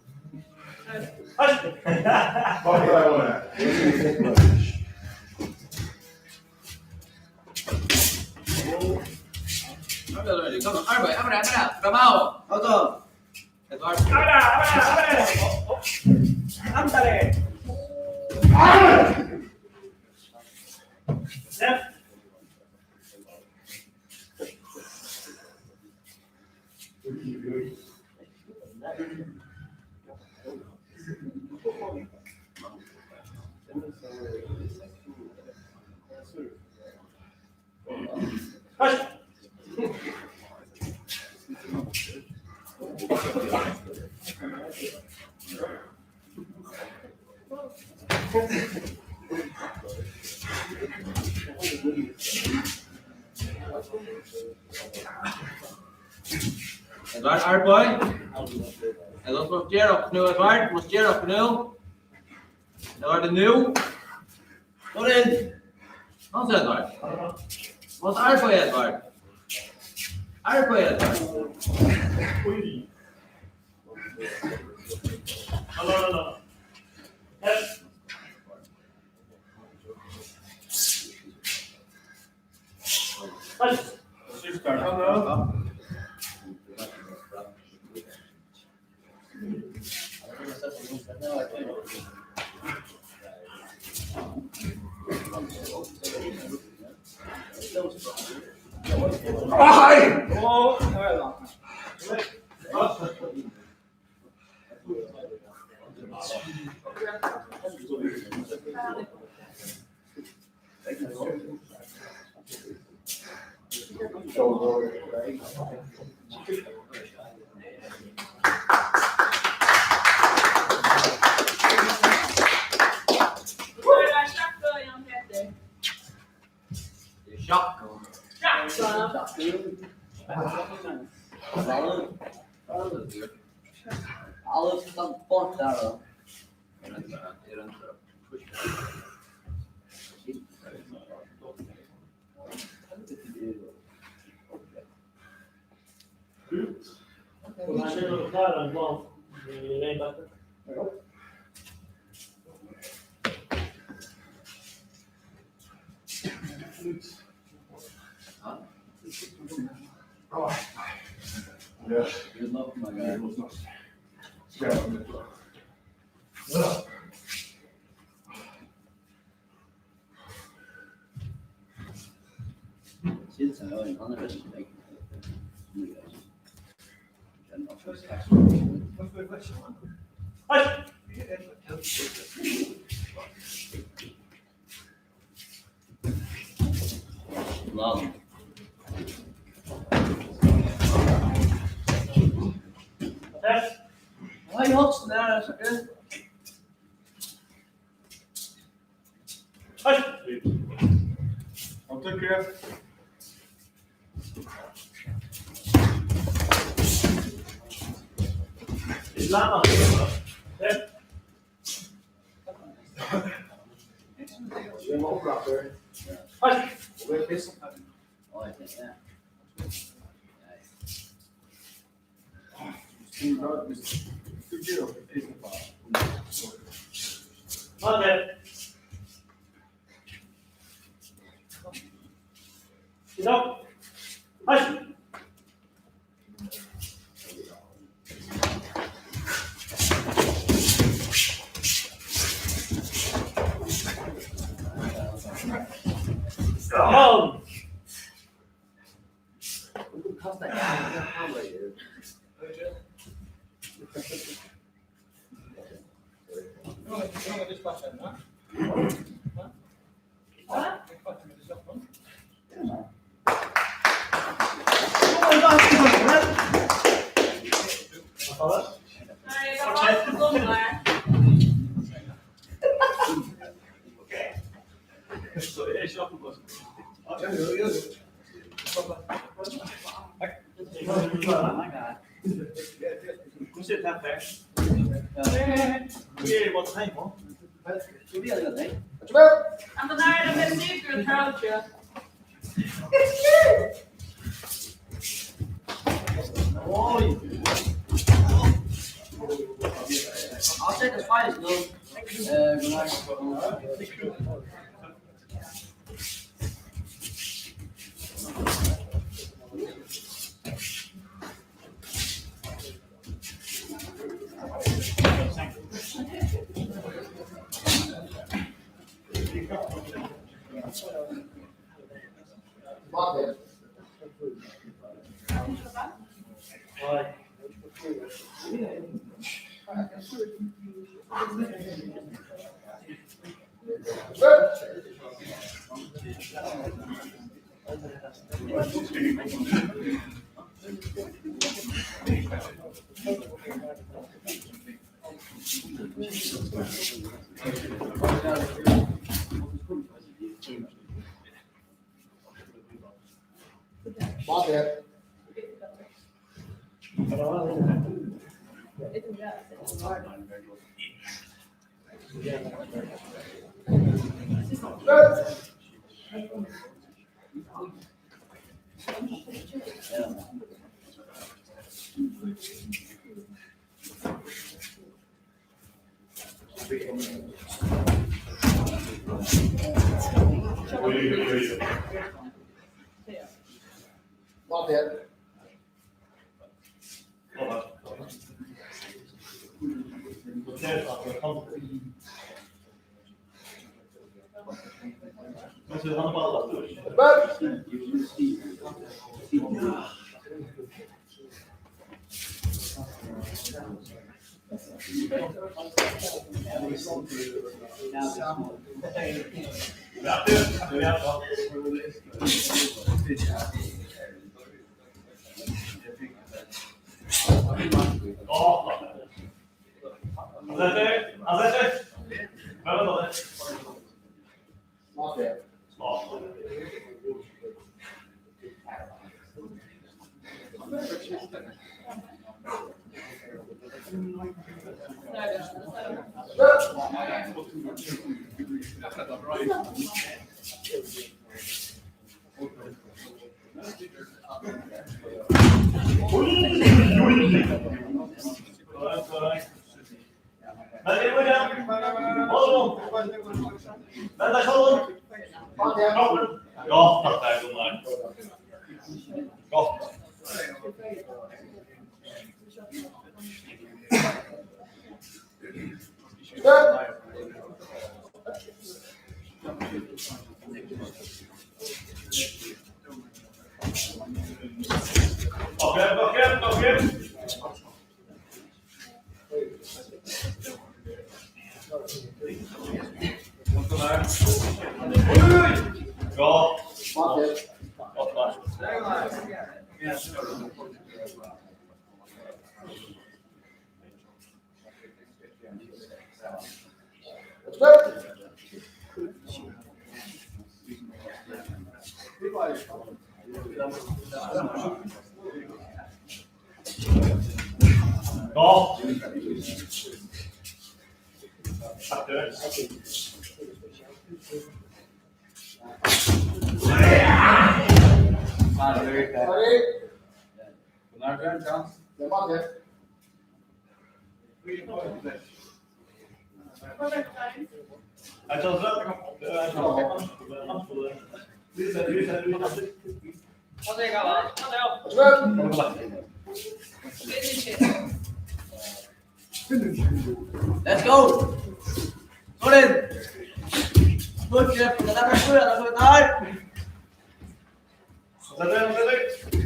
Kom dan, arbeid, abra. Vamos. Auto. Edvard. Edvard, aardboy. En dan moet je op knul, Edvard. Moet je op knul. Edvard de nieuw. Tot in. Wat is Edvard? Wat is aardboy, Edvard? Aardboy, Edvard.
Oei. Hallo. Yes.
Ai!
Alles staat bort daar dan.
We zijn nog klaar aan het land. Iedereen bakken.
Ja.
Good luck, my guy. Zit zijn wel in andere wedstrijden. Lang. Why you hot there, sucker?
I'll take care.
Lama.
Je mag opdrachten.
Hoi.
Hoe is het?
Oh, ik denk ja.
Oké. Zo. Hoi. Kom.
Kast dat ja,
Nee, dat was verdomme maar.
Sorry, is Jákup was. Hoe zit het ver? Weer wat heen, man.
Doe die al dat, hè?
En daarna met Sigurd het houtje.
Mooi. I'll take the spice, though.
Wat is?
Hoi.
Wat is? Wat is?
Mensen gaan allemaal achter. Han sätter. Men vänta det.
Smart det.
Smart. Ja, tack där Gunnar. Gott. Okej. Ja.
Smart det.
Ja. Tack du.
Det var det.
Jag tar så att
Let's go! Sorry! Fortsätt, det där är skönt att ta här!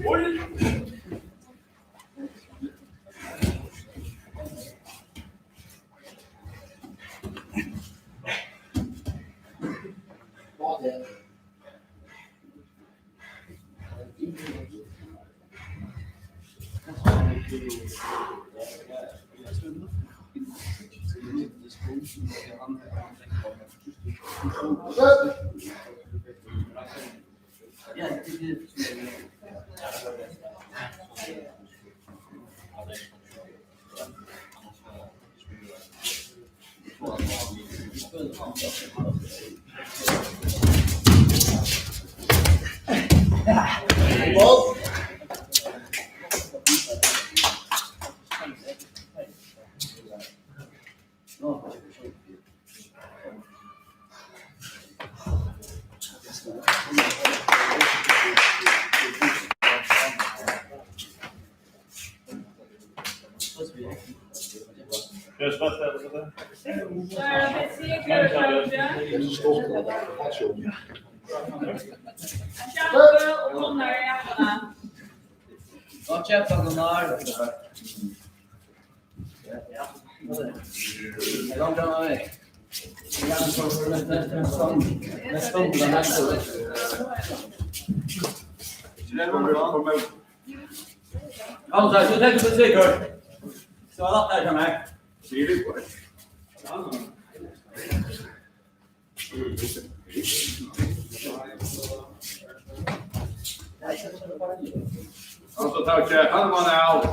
Oj!
Smart det.
Just vad ställer sig där?
Bra kämpat Gunnar! Långt fram av mig. Carlson, du tänker på Sigurd. Så jag lagt där kan jag.
Ser du på det? Alltså tack, han var out.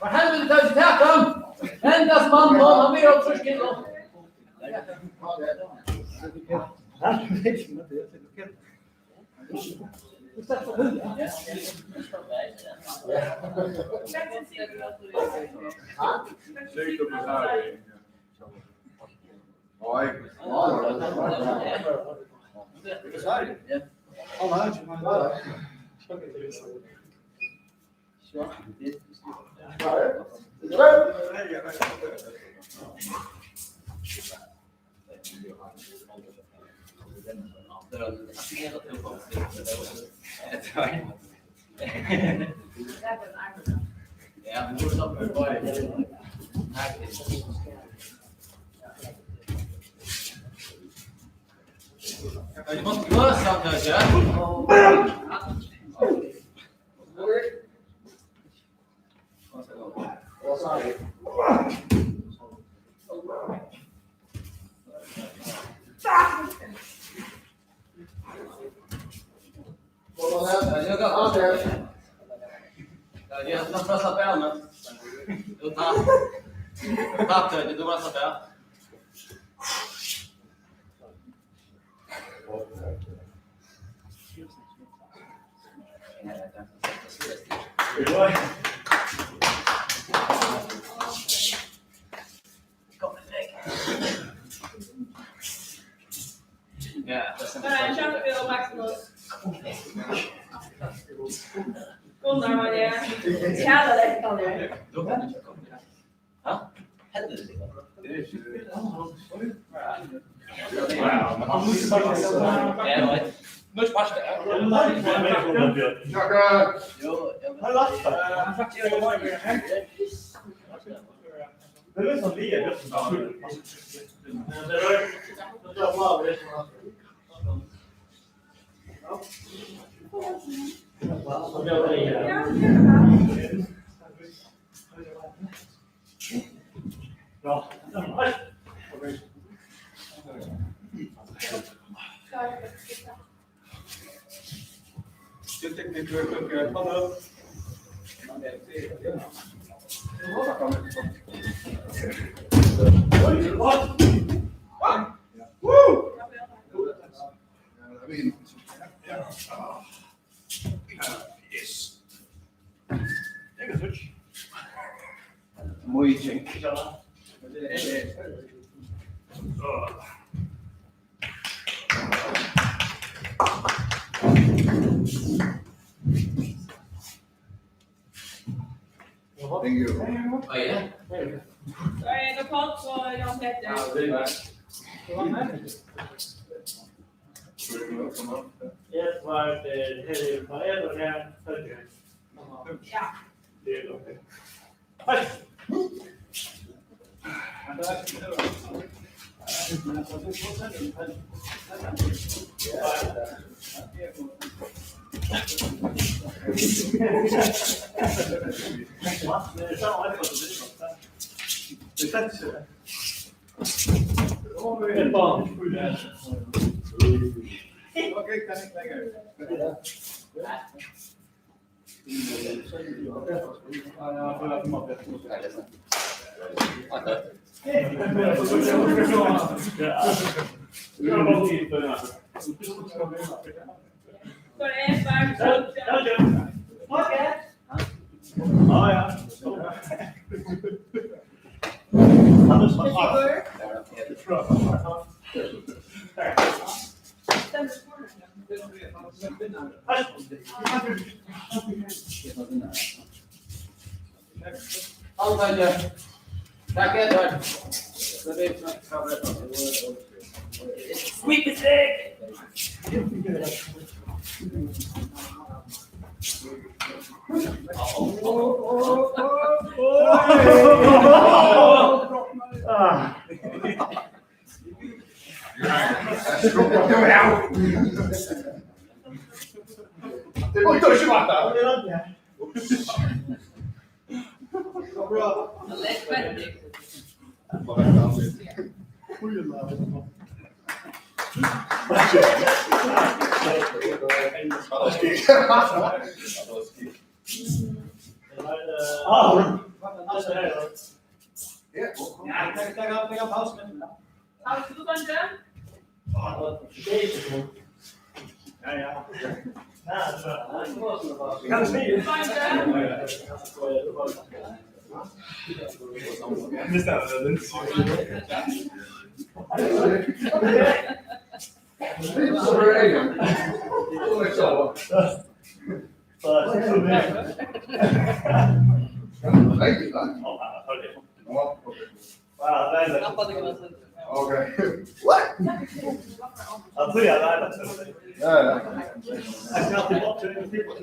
Vad helvete tar du tätan? Endast man, han blir upp först in då.
Det måste vara sant kanske.
Vad sa du?
Jag har nästan satt benen. Du tappade det, du var satt där. Ja,
Men Judo och Magnus. Gunnar var det. Kände det kan det.
då kan du inte komma. Ja? Händer det? Nu sparkar jag.
Jákup!
Jo, jag
Det är som vi är.
Thank you.
Oh, yeah.
Så är det Páll så jag heter.
Edvard Johannesen och här följer.
Ja.
Det är okej.
Ett barn.
Okej, kan inte längre.
Så det är Edvard.
Tack Edvard.
Sweet mistake.
Det var inte så vatten. Okay. What?
Jag tror jag lärde mig.
Ja.
Jag ska alltid bort till det.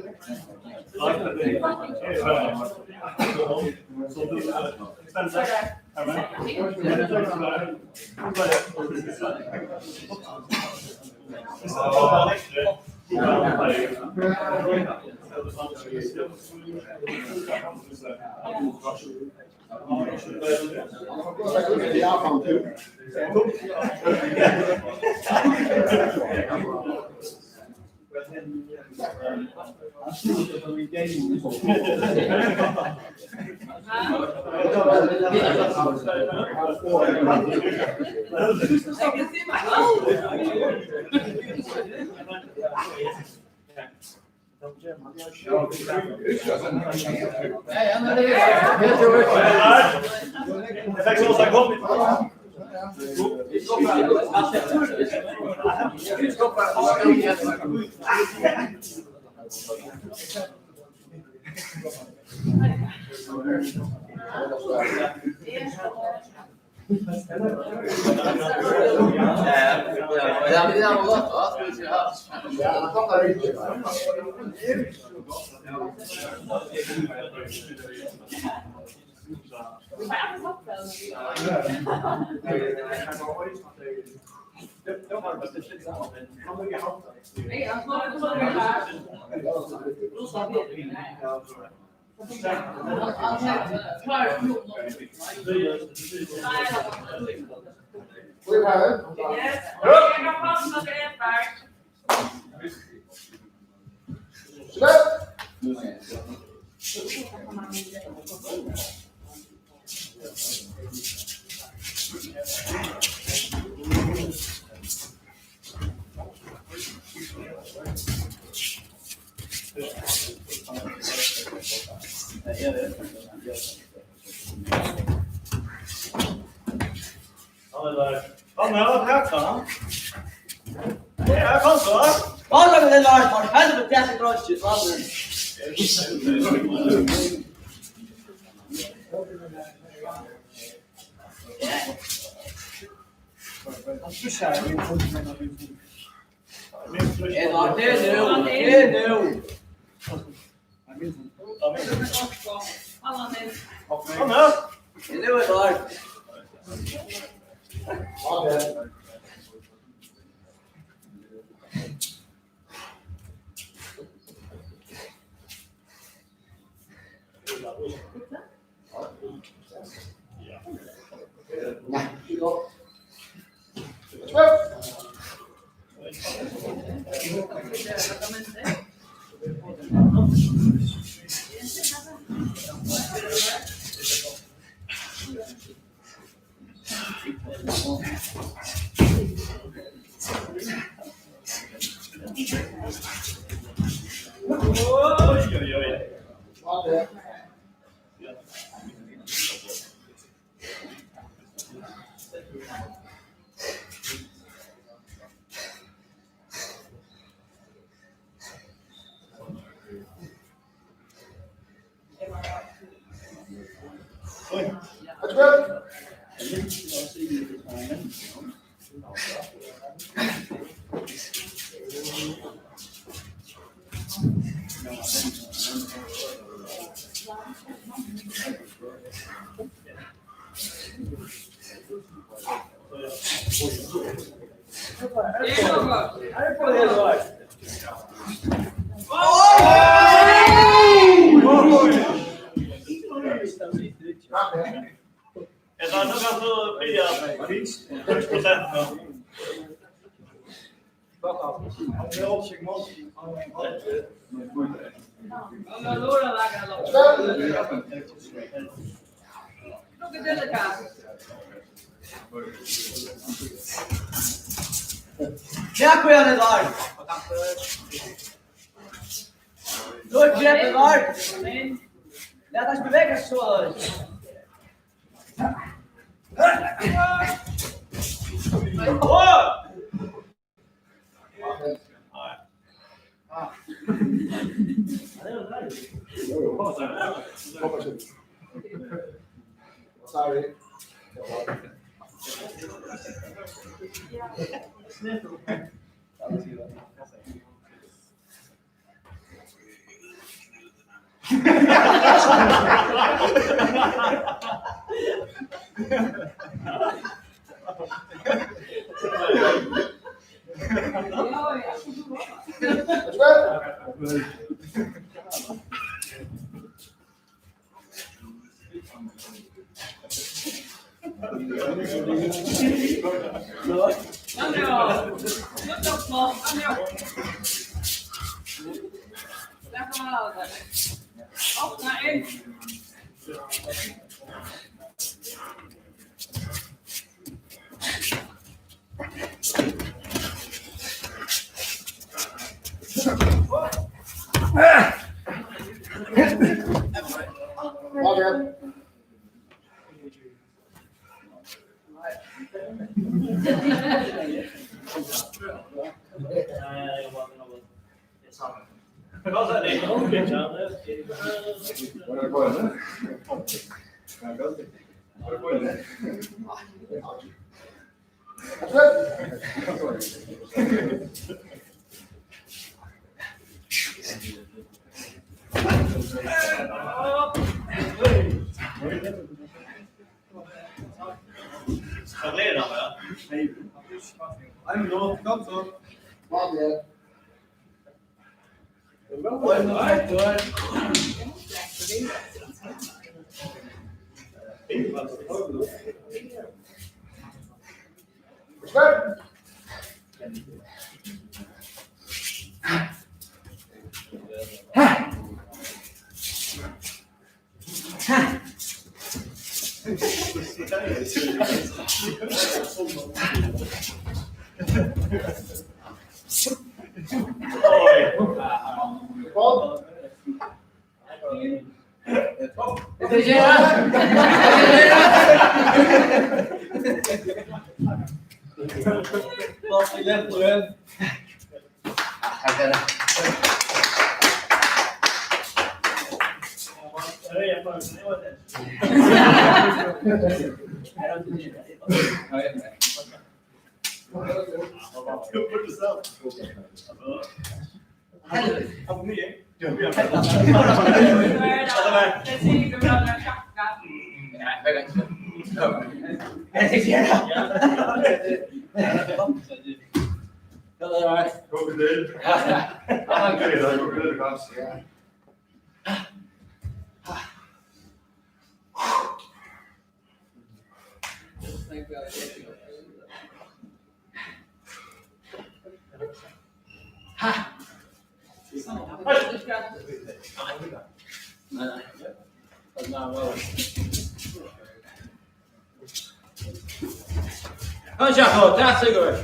Kom Jákup, där Sigurd.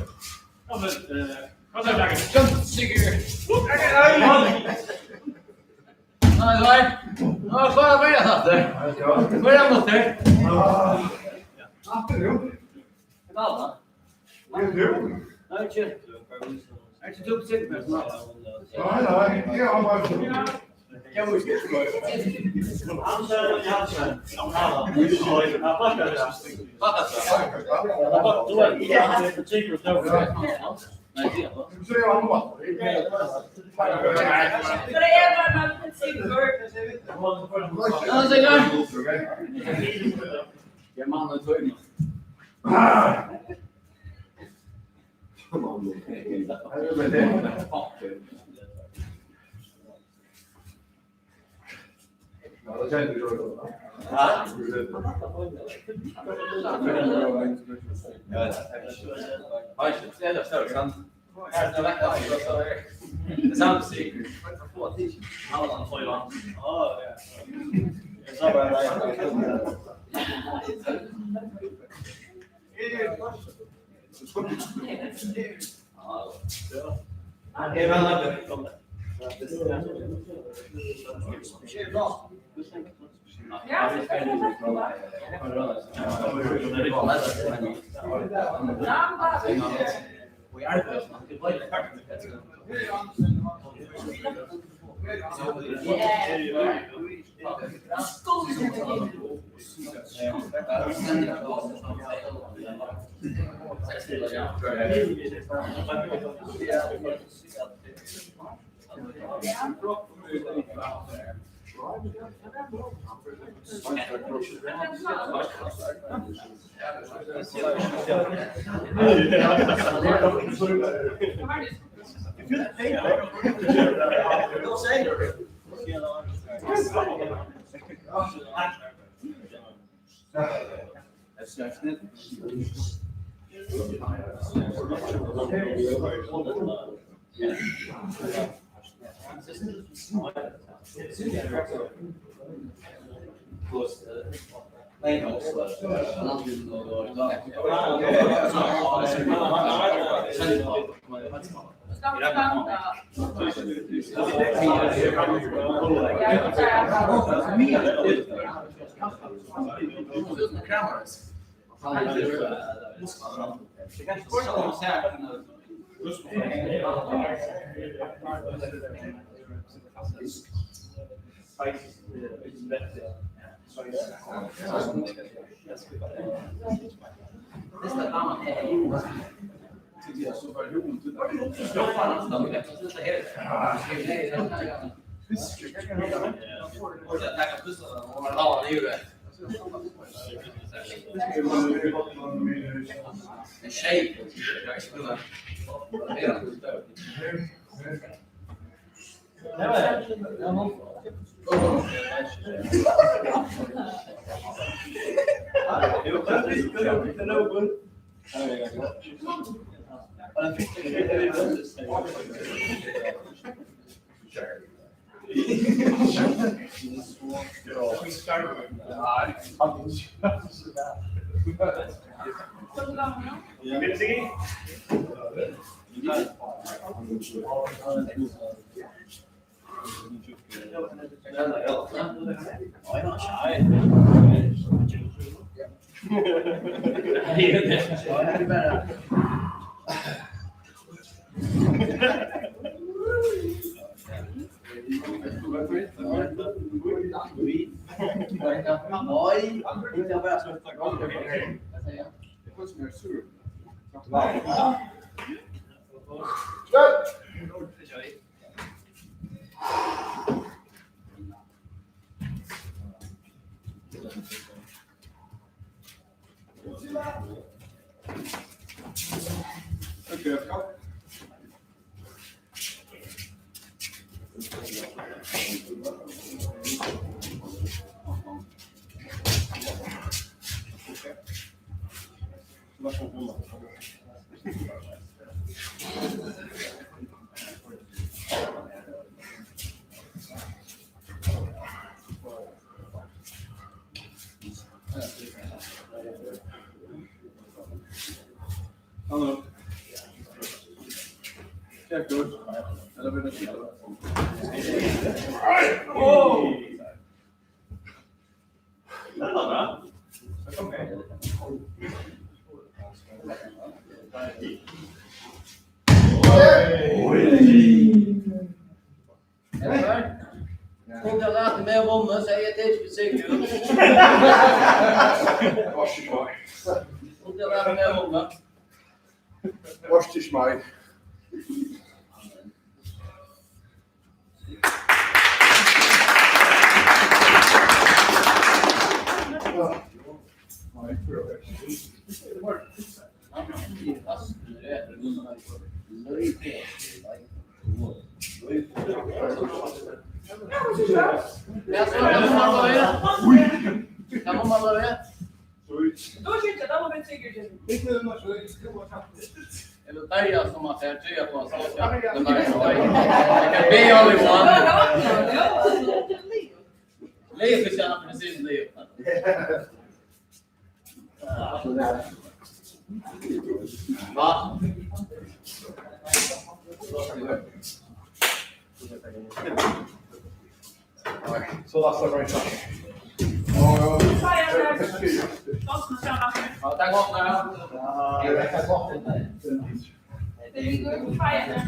Ja, men vad sa jag?
Kom Sigurd. Nej, nej. Ja, bara vad jag satt där. Vad är det mot dig? Vad? Nej, inte. Är det typ sitt med snart?
Nej, det har man.
Kan vi skriva?
Ja, det känner du då.
Ja. Har inte ställt större kan. Här är veckan så är samsig. Få tid. Alla får ju han. Ja, ja. Jag sa bara det. Okej, väl där. Kom där.
Ja,
En shape.
Hallo. Kijk door. En dan ben ik het.
Oh! Dat is wel. Oké.
Komt er later meer wonnen, zei je deze bezigd.
Was je mooi.
Komt er later meer wonnen.
Was je mooi.
Då skjuter jag, då med Sigurd.
Eller börja som att jag tror på så jag kan be only one. Leif är tjänar precis det. Va?
Så lastar man inte.
Ja,
Tack också.
det ligger fire.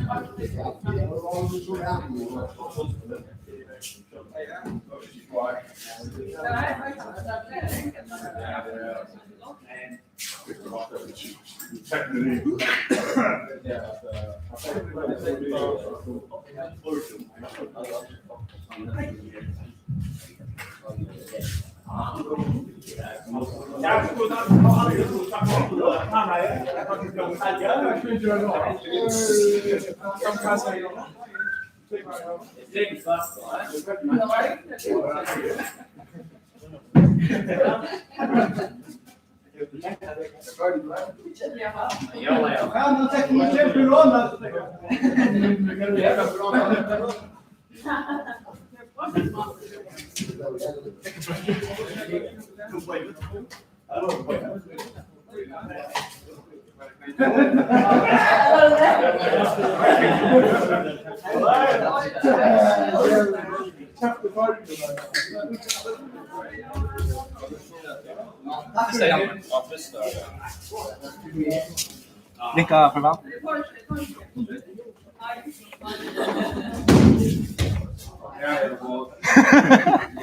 Lycka för va?
Ja,